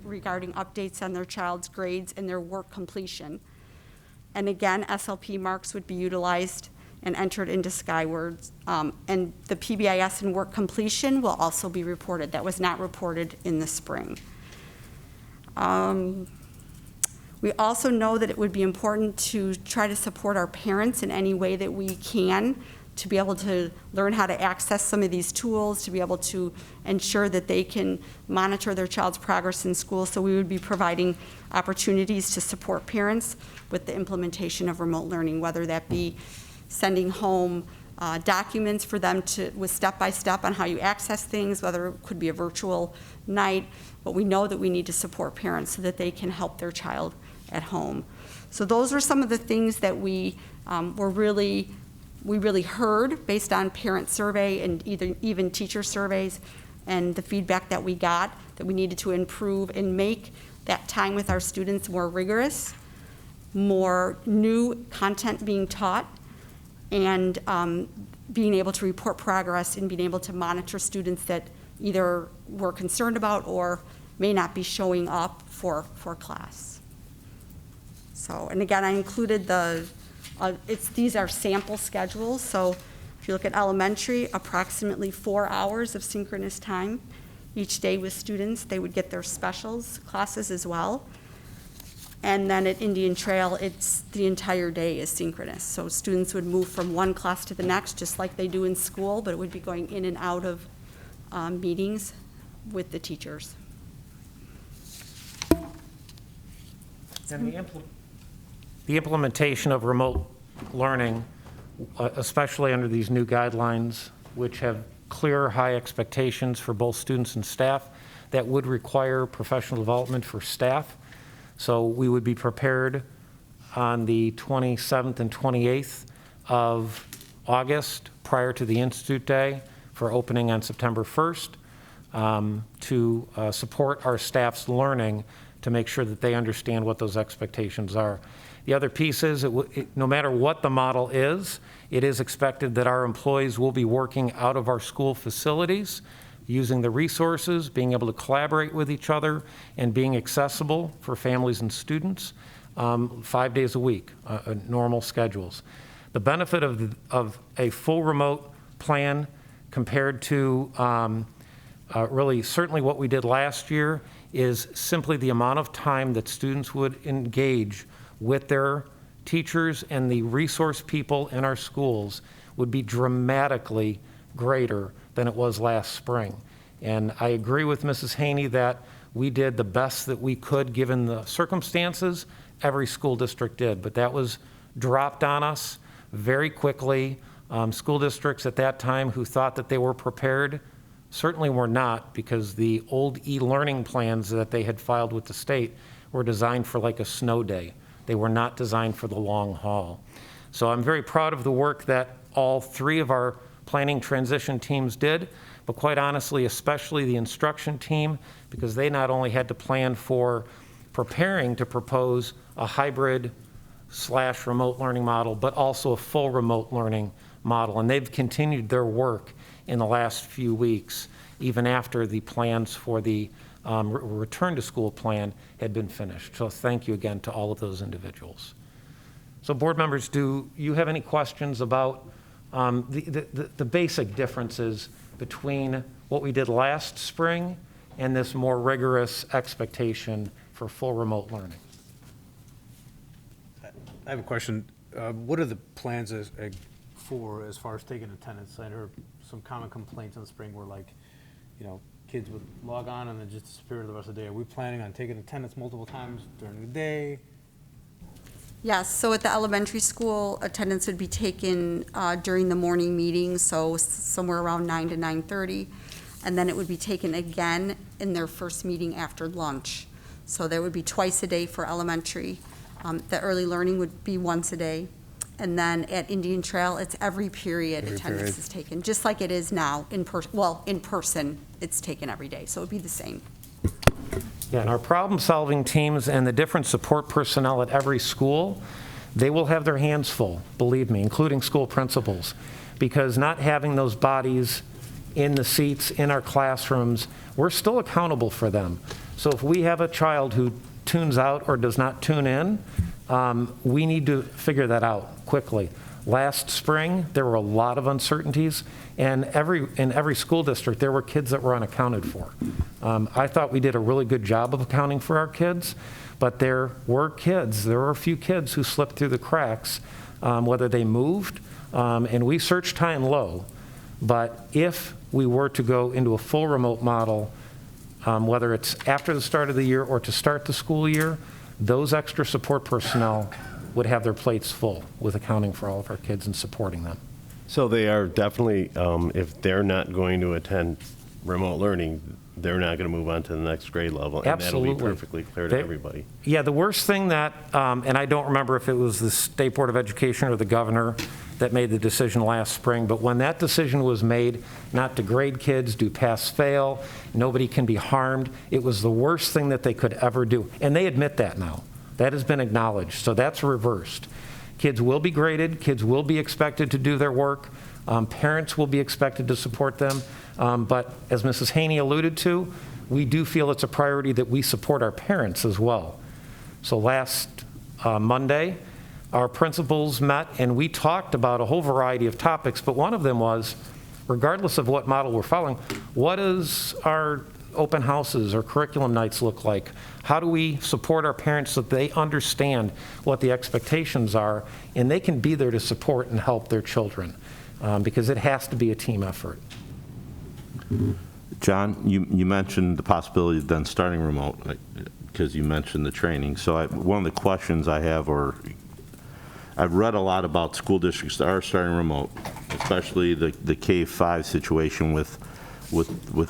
regarding updates on their child's grades and their work completion. And again, SLP marks would be utilized and entered into Skyward. And the PBIS and work completion will also be reported. That was not reported in the spring. We also know that it would be important to try to support our parents in any way that we can, to be able to learn how to access some of these tools, to be able to ensure that they can monitor their child's progress in school. So we would be providing opportunities to support parents with the implementation of remote learning, whether that be sending home documents for them with step-by-step on how you access things, whether it could be a virtual night, but we know that we need to support parents so that they can help their child at home. So those are some of the things that we really heard based on parent survey and even teacher surveys, and the feedback that we got, that we needed to improve and make that time with our students more rigorous, more new content being taught, and being able to report progress and being able to monitor students that either we're concerned about or may not be showing up for class. So, and again, I included these are sample schedules. So if you look at elementary, approximately 4 hours of synchronous time each day with students. They would get their specials classes as well. And then at Indian Trail, it's the entire day is synchronous. So students would move from one class to the next, just like they do in school, but it would be going in and out of meetings with the teachers. And the implementation of remote learning, especially under these new guidelines, which have clear, high expectations for both students and staff, that would require professional development for staff. So we would be prepared on the 27th and 28th of August, prior to the Institute Day, for opening on September 1st, to support our staff's learning, to make sure that they understand what those expectations are. The other piece is, no matter what the model is, it is expected that our employees will be working out of our school facilities, using the resources, being able to collaborate with each other, and being accessible for families and students 5 days a week, normal schedules. The benefit of a full remote plan compared to really certainly what we did last year is simply the amount of time that students would engage with their teachers and the resource people in our schools would be dramatically greater than it was last spring. And I agree with Mrs. Haney that we did the best that we could given the circumstances. Every school district did, but that was dropped on us very quickly. School districts at that time who thought that they were prepared certainly were not, because the old e-learning plans that they had filed with the state were designed for like a snow day. They were not designed for the long haul. So I'm very proud of the work that all three of our planning transition teams did, but quite honestly, especially the instruction team, because they not only had to plan for preparing to propose a hybrid / remote learning model, but also a full remote learning model. And they've continued their work in the last few weeks, even after the plans for the return to school plan had been finished. So thank you again to all of those individuals. So board members, do you have any questions about the basic differences between what we did last spring and this more rigorous expectation for full remote learning? I have a question. What are the plans for as far as taking attendance? I heard some common complaints in the spring were like, kids would log on and then just disappear the rest of the day. Are we planning on taking attendance multiple times during the day? Yes, so at the elementary school, attendance would be taken during the morning meeting, so somewhere around 9 to 9:30, and then it would be taken again in their first meeting after lunch. So there would be twice a day for elementary. The early learning would be once a day. And then at Indian Trail, it's every period attendance is taken, just like it is now in person, it's taken every day, so it would be the same. Yeah, and our problem-solving teams and the different support personnel at every school, they will have their hands full, believe me, including school principals, because not having those bodies in the seats in our classrooms, we're still accountable for them. So if we have a child who tunes out or does not tune in, we need to figure that out quickly. Last spring, there were a lot of uncertainties, and in every school district, there were kids that were unaccounted for. I thought we did a really good job of accounting for our kids, but there were a few kids who slipped through the cracks, whether they moved, and we searched high and low. But if we were to go into a full remote model, whether it's after the start of the year or to start the school year, those extra support personnel would have their plates full with accounting for all of our kids and supporting them. So they are definitely, if they're not going to attend remote learning, they're not going to move on to the next grade level. And Absolutely. That'll be perfectly clear to everybody. Yeah, the worst thing that, and I don't remember if it was the State Board of Education or the governor that made the decision last spring, but when that decision was made not to grade kids, do pass-fail, nobody can be harmed, it was the worst thing that they could ever do. And they admit that now. That has been acknowledged, so that's reversed. Kids will be graded, kids will be expected to do their work, parents will be expected to support them, but as Mrs. Haney alluded to, we do feel it's a priority that we support our parents as well. So last Monday, our principals met and we talked about a whole variety of topics, but one of them was, regardless of what model we're following, what does our open houses or curriculum nights look like? How do we support our parents so that they understand what the expectations are and they can be there to support and help their children? Because it has to be a team effort. John, you mentioned the possibility of then starting remote, because you mentioned the training. So one of the questions I have, or I've read a lot about school districts that are starting remote, especially the K-5 situation with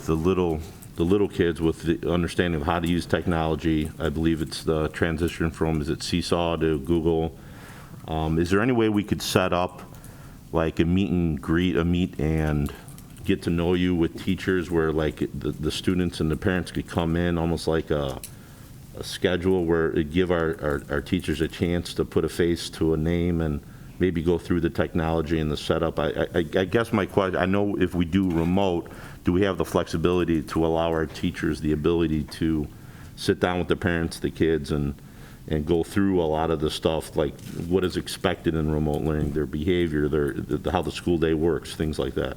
the little kids with the understanding of how to use technology. I believe it's the transition from, is it Seesaw to Google? Is there any way we could set up like a meet and greet, a meet and get to know you with teachers where like the students and the parents could come in almost like a schedule where it give our teachers a chance to put a face to a name and maybe go through the technology and the setup. I guess my question, I know if we do remote, do we have the flexibility to allow our teachers the ability to sit down with the parents, the kids, and go through a lot of the stuff, like what is expected in remote learning, their behavior, how the school day works, things like that?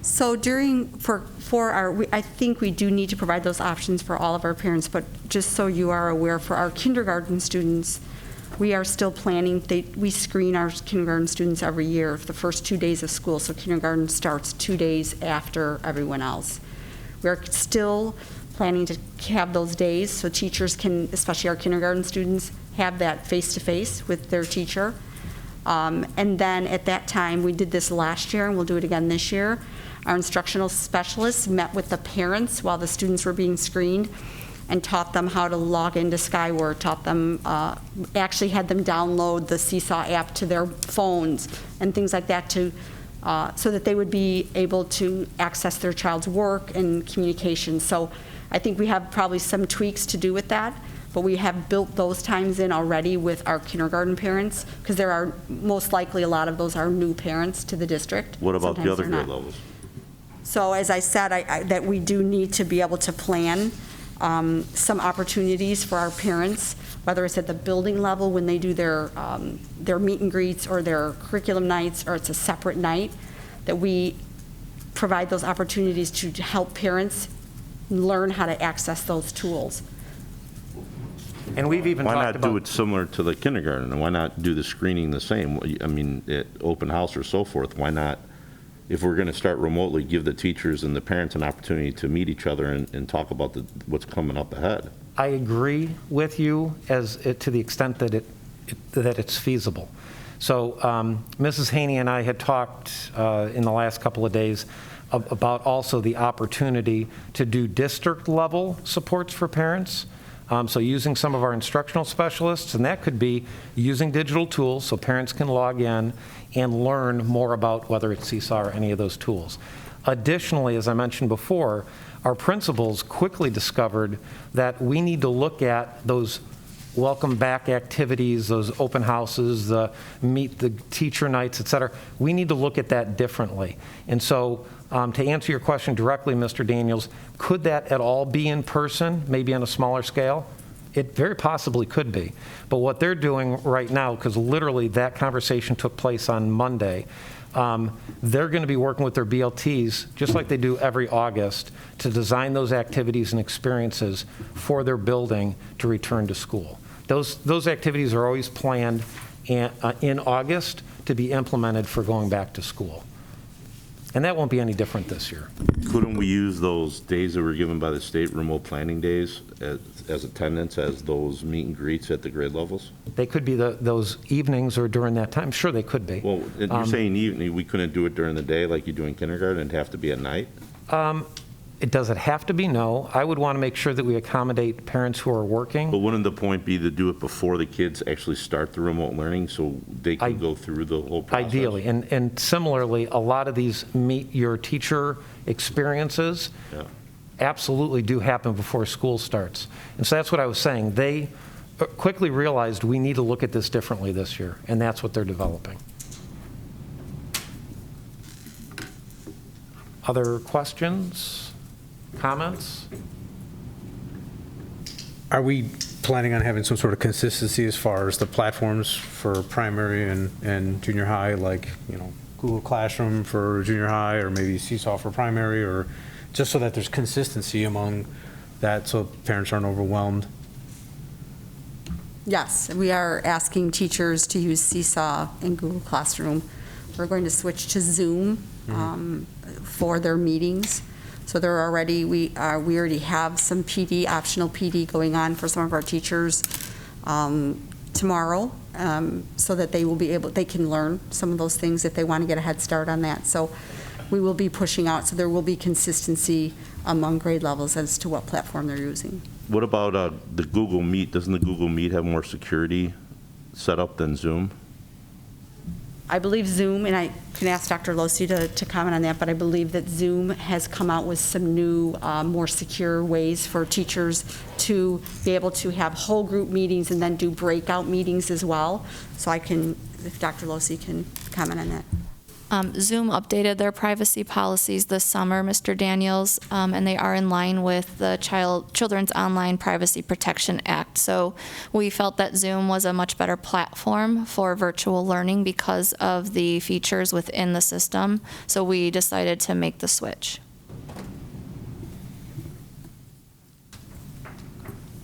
So I think we do need to provide those options for all of our parents, but just so you are aware, for our kindergarten students, we are still planning, we screen our kindergarten students every year for the first 2 days of school, so kindergarten starts 2 days after everyone else. We're still planning to have those days so teachers can, especially our kindergarten students, have that face-to-face with their teacher. And then at that time, we did this last year and we'll do it again this year. Our instructional specialists met with the parents while the students were being screened and taught them how to log into Skyward, taught them, actually had them download the Seesaw app to their phones and things like that to, so that they would be able to access their child's work and communication. So I think we have probably some tweaks to do with that, but we have built those times in already with our kindergarten parents, because there are, most likely a lot of those are new parents to the district. What about Sometimes the other they're grade not. levels? So as I said, that we do need to be able to plan some opportunities for our parents, whether it's at the building level when they do their meet and greets or their curriculum nights, or it's a separate night, that we provide those opportunities to help parents learn how to access those tools. And we've even Why talked not about... do it similar to the kindergarten, and why not do the screening the same? I mean, at open house or so forth, why not, if we're going to start remotely, give the teachers and the parents an opportunity to meet each other and talk about what's coming up ahead? I agree with you to the extent that it's feasible. So Mrs. Haney and I had talked in the last couple of days about also the opportunity to do district-level supports for parents. So using some of our instructional specialists, and that could be using digital tools so parents can log in and learn more about whether it's Seesaw or any of those tools. Additionally, as I mentioned before, our principals quickly discovered that we need to look at those welcome back activities, those open houses, the meet the teacher nights, et cetera. We need to look at that differently. And so to answer your question directly, Mr. Daniels, could that at all be in person, maybe on a smaller scale? It very possibly could be. But what they're doing right now, because literally that conversation took place on Monday, they're going to be working with their BLTs, just like they do every August, to design those activities and experiences for their building to return to school. Those activities are always planned in August to be implemented for going back to school. And that won't be any different this year. Couldn't we use those days that were given by the state, remote planning days, as attendance, as those meet and greets at the grade levels? They could be those evenings or during that time. Sure, they could be. Well, you're saying evening, we couldn't do it during the day like you do in kindergarten, it'd have to be at night? Does it have to be? No. I would want to make sure that we accommodate parents who are working. But wouldn't the point be to do it before the kids actually start the remote learning so they can go through the whole process? Ideally. And similarly, a lot of these meet your teacher experiences absolutely do happen before school starts. And so that's what I was saying. They quickly realized we need to look at this differently this year, and that's what they're developing. Other questions? Comments? Are we planning on having some sort of consistency as far as the platforms for primary and junior high, like, Google Classroom for junior high, or maybe Seesaw for primary, or just so that there's consistency among that so parents aren't overwhelmed? Yes, we are asking teachers to use Seesaw and Google Classroom. We're going to switch to Zoom for their meetings. So they're already, we already have some PD, optional PD going on for some of our teachers tomorrow, so that they can learn some of those things if they want to get a head start on that. So we will be pushing out, so there will be consistency among grade levels as to what platform they're using. What about the Google Meet? Doesn't the Google Meet have more security set up than Zoom? I believe Zoom, and I can ask Dr. Losi to comment on that, but I believe that Zoom has come out with some new, more secure ways for teachers to be able to have whole group meetings and then do breakout meetings as well. So I can, if Dr. Losi can comment on that. Zoom updated their privacy policies this summer, Mr. Daniels, and they are in line with the Children's Online Privacy Protection Act. So we felt that Zoom was a much better platform for virtual learning because of the features within the system. So we decided to make the switch.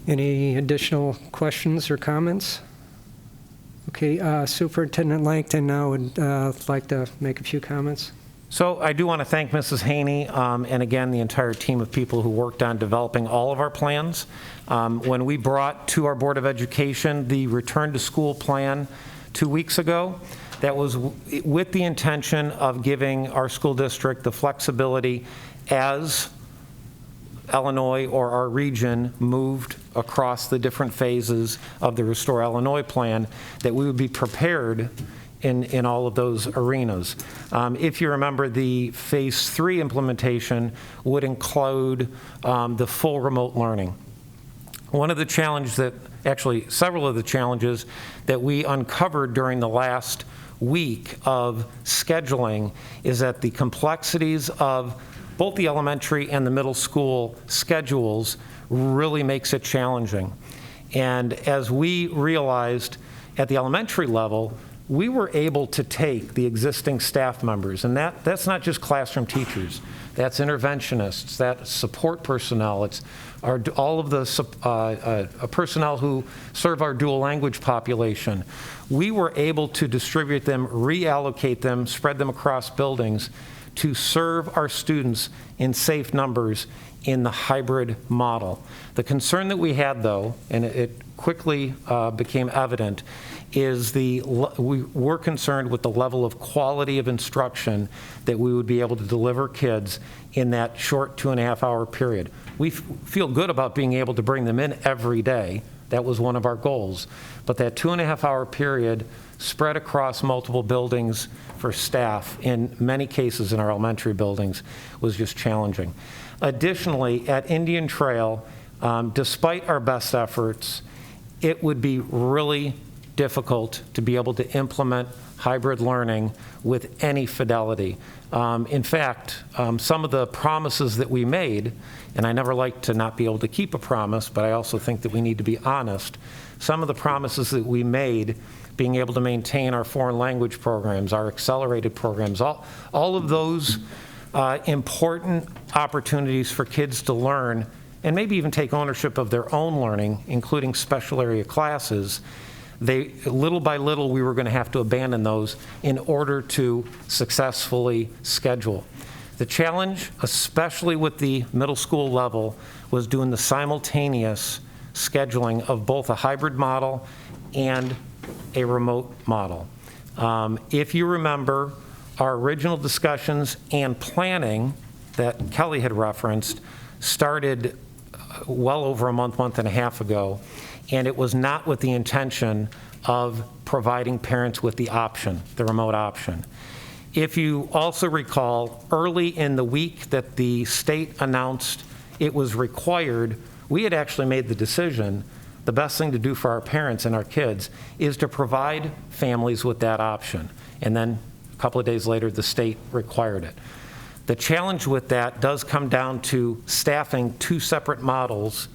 Any additional questions or comments? Okay, Superintendent Langton now would like to make a few comments. So I do want to thank Mrs. Haney and again the entire team of people who worked on developing all of our plans. When we brought to our Board of Education the return to school plan 2 weeks ago, that was with the intention of giving our school district the flexibility as Illinois or our region moved across the different phases of the Restore Illinois plan, that we would be prepared in all of those arenas. If you remember, the phase 3 implementation would include the full remote learning. One of the challenges that, actually several of the challenges that we uncovered during the last week of scheduling is that the complexities of both the elementary and the middle school schedules really makes it challenging. And as we realized at the elementary level, we were able to take the existing staff members, and that's not just classroom teachers, that's interventionists, that's support personnel, it's all of the personnel who serve our dual language population. We were able to distribute them, reallocate them, spread them across buildings to serve our students in safe numbers in the hybrid model. The concern that we had, though, and it quickly became evident, is we were concerned with the level of quality of instruction that we would be able to deliver kids in that short 2.5-hour period. We feel good about being able to bring them in every day. That was one of our goals. But that 2.5-hour period spread across multiple buildings for staff, in many cases in our elementary buildings, was just challenging. Additionally, at Indian Trail, despite our best efforts, it would be really difficult to be able to implement hybrid learning with any fidelity. In fact, some of the promises that we made, and I never like to not be able to keep a promise, but I also think that we need to be honest. Some of the promises that we made, being able to maintain our foreign language programs, our accelerated programs, all of those important opportunities for kids to learn and maybe even take ownership of their own learning, including special area classes, little by little, we were going to have to abandon those in order to successfully schedule. The challenge, especially with the middle school level, was doing the simultaneous scheduling of both a hybrid model and a remote model. If you remember, our original discussions and planning that Kelly had referenced started well over a month and a half ago, and it was not with the intention of providing parents with the option, the remote option. If you also recall, early in the week that the state announced it was required, we had actually made the decision the best thing to do for our parents and our kids is to provide families with that option. And then a couple of days later, the state required it. The challenge with that does come down to staffing two separate models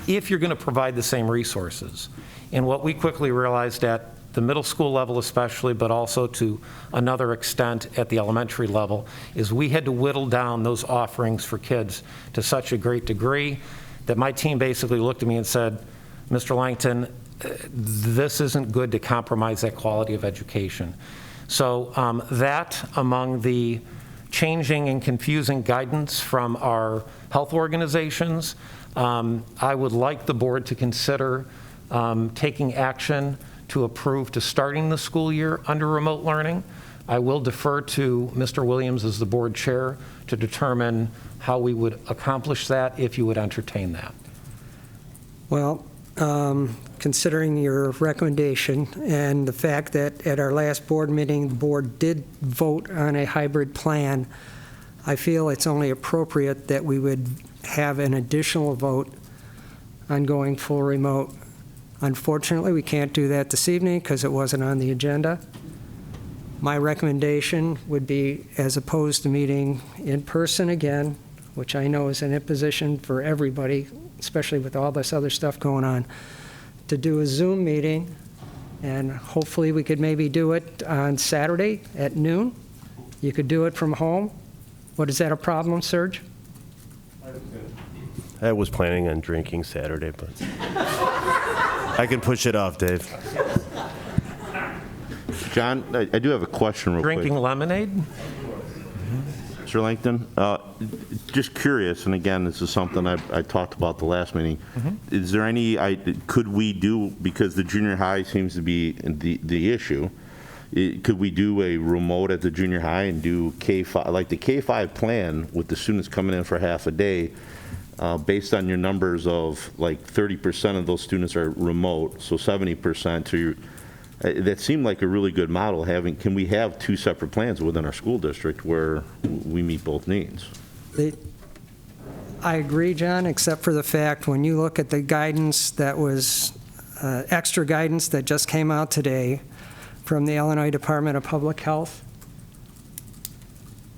if you're going to provide the same resources. And what we quickly realized at the middle school level especially, but also to another extent at the elementary level, is we had to whittle down those offerings for kids to such a great degree that my team basically looked at me and said, Mr. Langton, this isn't good to compromise that quality of education. So that, among the changing and confusing guidance from our health organizations, I would like the board to consider taking action to approve to starting the school year under remote learning. I will defer to Mr. Williams as the board chair to determine how we would accomplish that if you would entertain that. Well, considering your recommendation and the fact that at our last board meeting, the board did vote on a hybrid plan, I feel it's only appropriate that we would have an additional vote on going full remote. Unfortunately, we can't do that this evening because it wasn't on the agenda. My recommendation would be, as opposed to meeting in person again, which I know is an imposition for everybody, especially with all this other stuff going on, to do a Zoom meeting, and hopefully we could maybe do it on Saturday at noon. You could do it from home. What, is that a problem, Serge? I was planning on drinking Saturday, but I can push it off, Dave. John, I do have a question real quick. Drinking lemonade? Mr. Langton, just curious, and again, this is something I talked about the last meeting. Is there any, could we do, because the junior high seems to be the issue, could we do a remote at the junior high and do K5, like the K5 plan with the students coming in for half a day, based on your numbers of like 30% of those students are remote, so 70% to that seemed like a really good model. Can we have two separate plans within our school district where we meet both needs? I agree, John, except for the fact when you look at the guidance that was extra guidance that just came out today from the Illinois Department of Public Health,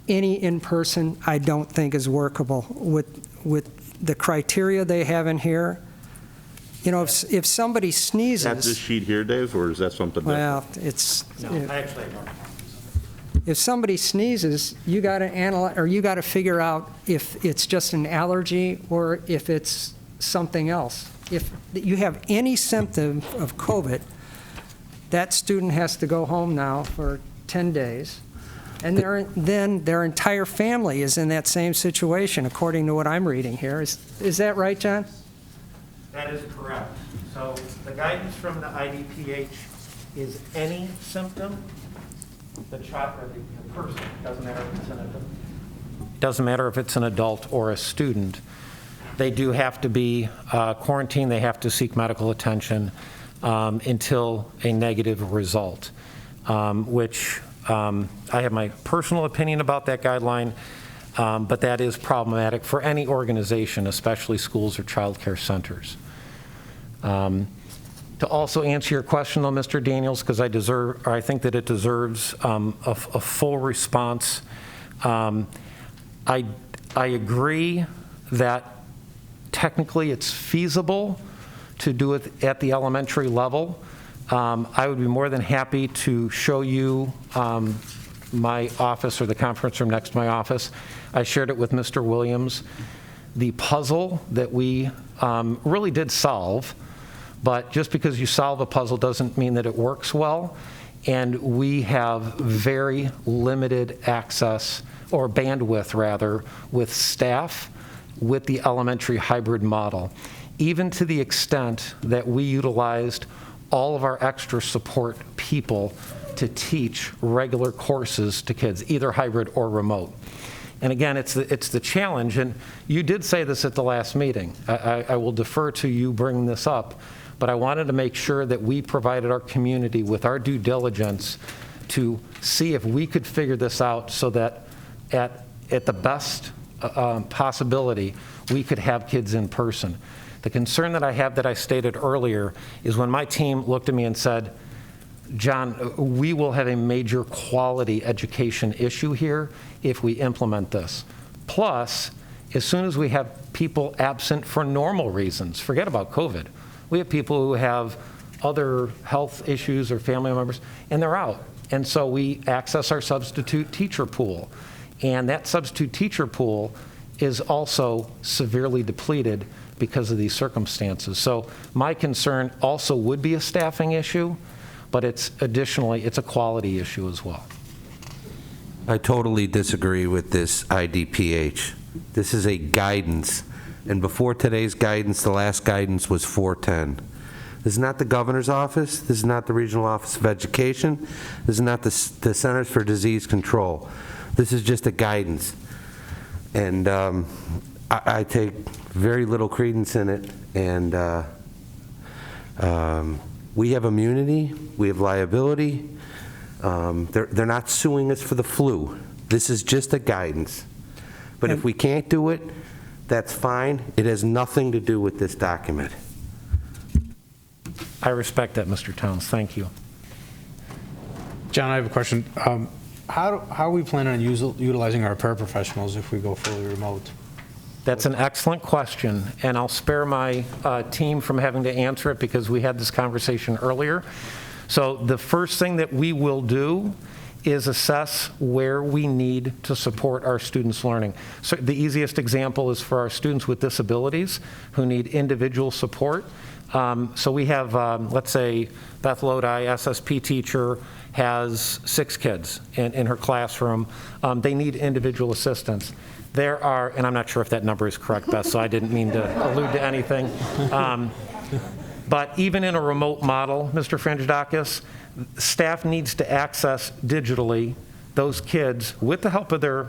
any in-person I don't think is workable with the criteria they have in here. You know, if somebody sneezes... Is that this sheet here, Dave, or is that something different? Well, it's... No, I actually don't. If somebody sneezes, you got to analyze, or you got to figure out if it's just an allergy or if it's something else. If you have any symptom of COVID, that student has to go home now for 10 days. And then their entire family is in that same situation, according to what I'm reading here. Is that right, John? That is correct. So the guidance from the IDPH is any symptom, the child or the person, doesn't matter if it's an adult or a student, they do have to be quarantined, they have to seek medical attention until a negative result, which I have my personal opinion about that guideline, but that is problematic for any organization, especially schools or child care centers. To also answer your question, though, Mr. Daniels, because I think that it deserves a full response. I agree that technically it's feasible to do it at the elementary level. I would be more than happy to show you my office or the conference room next to my office. I shared it with Mr. Williams. The puzzle that we really did solve, but just because you solve a puzzle doesn't mean that it works well. And we have very limited access, or bandwidth rather, with staff with the elementary hybrid model, even to the extent that we utilized all of our extra support people to teach regular courses to kids, either hybrid or remote. And again, it's the challenge, and you did say this at the last meeting. I will defer to you bringing this up, but I wanted to make sure that we provided our community with our due diligence to see if we could figure this out so that at the best possibility, we could have kids in person. The concern that I have that I stated earlier is when my team looked at me and said, John, we will have a major quality education issue here if we implement this. Plus, as soon as we have people absent for normal reasons, forget about COVID, we have people who have other health issues or family members, and they're out. And so we access our substitute teacher pool. And that substitute teacher pool is also severely depleted because of these circumstances. So my concern also would be a staffing issue, but it's a quality issue as well. I totally disagree with this IDPH. This is a guidance, and before today's guidance, the last guidance was 410. This is not the governor's office. This is not the Regional Office of Education. This is not the Centers for Disease Control. This is just a guidance. And I take very little credence in it, and We have immunity, we have liability. They're not suing us for the flu. This is just a guidance. But if we can't do it, that's fine. It has nothing to do with this document. I respect that, Mr. Towns. Thank you. John, I have a question. How are we planning on utilizing our paraprofessionals if we go fully remote? That's an excellent question, and I'll spare my team from having to answer it because we had this conversation earlier. So the first thing that we will do is assess where we need to support our students' learning. So the easiest example is for our students with disabilities who need individual support. So we have, let's say, Beth Lodi, SSP teacher, has 6 kids in her classroom. They need individual assistance. There are, and I'm not sure if that number is correct, Beth, so I didn't mean to allude to anything. But even in a remote model, Mr. Frangidakis, staff needs to access digitally those kids with the help of their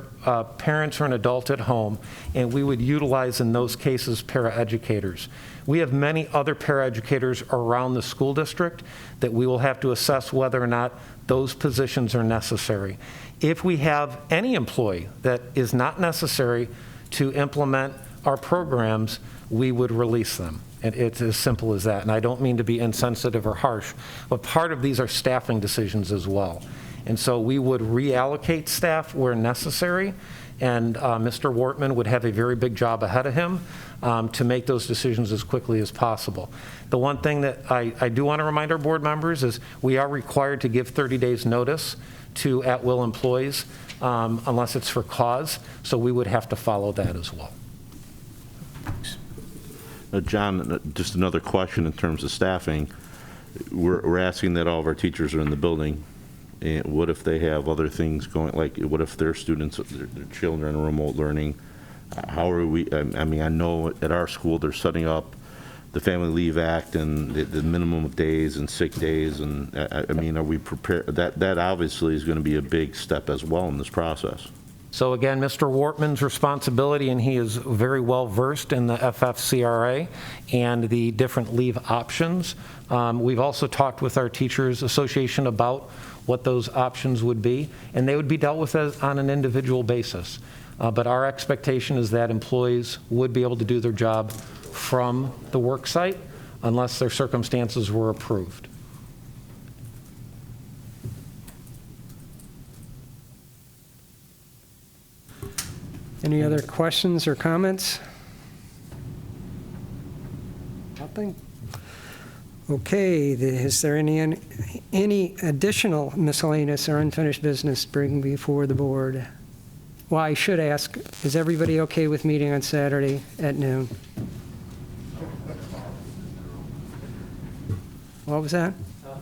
parents or an adult at home, and we would utilize in those cases paraeducators. We have many other paraeducators around the school district that we will have to assess whether or not those positions are necessary. If we have any employee that is not necessary to implement our programs, we would release them. And it's as simple as that. And I don't mean to be insensitive or harsh, but part of these are staffing decisions as well. And so we would reallocate staff where necessary, and Mr. Wortman would have a very big job ahead of him to make those decisions as quickly as possible. The one thing that I do want to remind our board members is we are required to give 30 days notice to at-will employees unless it's for cause, so we would have to follow that as well. John, just another question in terms of staffing. We're asking that all of our teachers are in the building. And what if they have other things going, like what if their students, their children are remote learning? How are we, I mean, I know at our school they're setting up the Family Leave Act and the minimum of days and sick days. And I mean, are we prepared? That obviously is going to be a big step as well in this process. So again, Mr. Wortman's responsibility, and he is very well versed in the FFCRA and the different leave options. We've also talked with our Teachers Association about what those options would be, and they would be dealt with on an individual basis. But our expectation is that employees would be able to do their job from the work site unless their circumstances were approved. Any other questions or comments? Nothing? Okay, is there any additional miscellaneous or unfinished business to bring before the board? Well, I should ask, is everybody okay with meeting on Saturday at noon? What was that? Some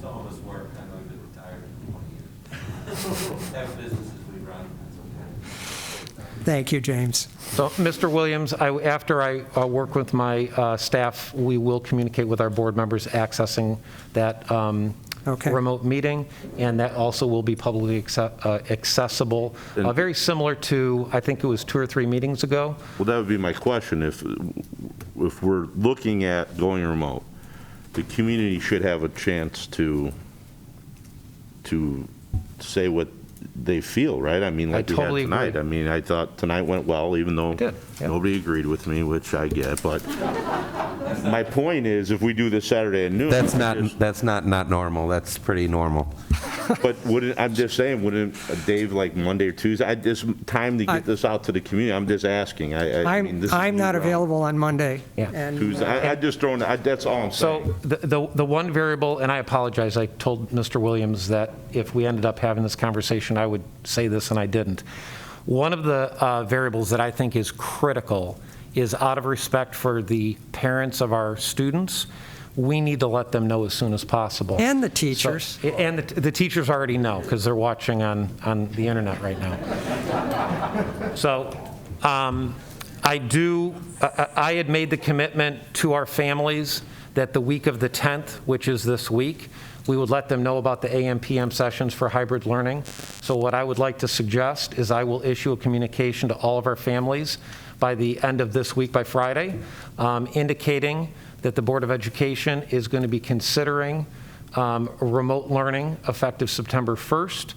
of us work. I know you've been retired for 20 years. Have businesses we run. That's okay. Thank you, James. So, Mr. Williams, after I work with my staff, we will communicate with our board members accessing that remote meeting, and that also will be publicly accessible, very similar to, I think it was 2 or 3 meetings ago. Well, that would be my question. If we're looking at going remote, the community should have a chance to say what they feel, right? I mean, like we had tonight. Agree. I mean, I thought tonight went well, even though nobody agreed with me, which I get. But my point is, if we do this Saturday at noon, that's not normal. That's pretty normal. But I'm just saying, wouldn't Dave, like Monday or Tuesday? There's time to get this out to the community. I'm just asking. I'm not available on Monday. And Tuesday. I just thrown. That's all I'm saying. So the one variable, and I apologize, I told Mr. Williams that if we ended up having this conversation, I would say this, and I didn't. One of the variables that I think is critical is, out of respect for the parents of our students, we need to let them know as soon as possible. And the teachers. And the teachers already know because they're watching on the internet right now. So I had made the commitment to our families that the week of the 10th, which is this week, we would let them know about the AM/PM sessions for hybrid learning. So what I would like to suggest is I will issue a communication to all of our families by the end of this week, by Friday, indicating that the Board of Education is going to be considering remote learning effective September 1st,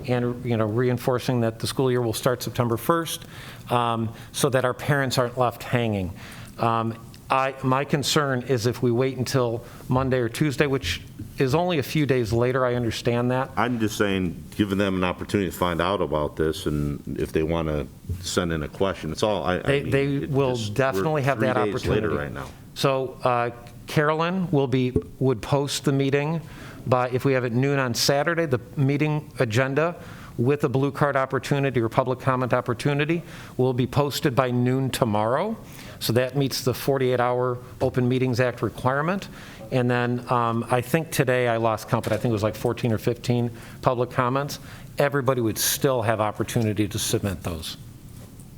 and reinforcing that the school year will start September 1st, so that our parents aren't left hanging. My concern is if we wait until Monday or Tuesday, which is only a few days later, I understand that. I'm just saying, giving them an opportunity to find out about this, and if they want to send in a question, it's all, They will definitely have that opportunity. 3 days opportunity. later right now. So Carolyn would post the meeting by, if we have it noon on Saturday, the meeting agenda with a blue card opportunity or public comment opportunity will be posted by noon tomorrow. So that meets the 48-hour Open Meetings Act requirement. And then I think today I lost count, but I think it was like 14 or 15 public comments. Everybody would still have opportunity to submit those.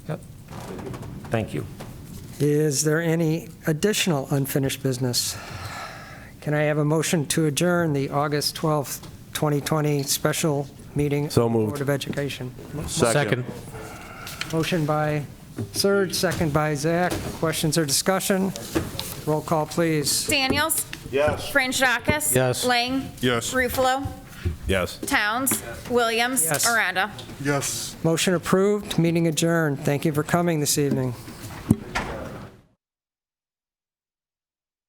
Yep. Thank you. Is there any additional unfinished business? Can I have a motion to adjourn the August 12th, 2020 special meeting of the Board of Education? Second. Motion by Serge, second by Zach. Questions or discussion? Roll call, please. Daniels. Yes. Frangedakis. Yes. Lang. Yes. Ruffalo. Yes. Towns. Williams. Yes. Aranda. Yes. Motion approved, meeting adjourned. Thank you for coming this evening.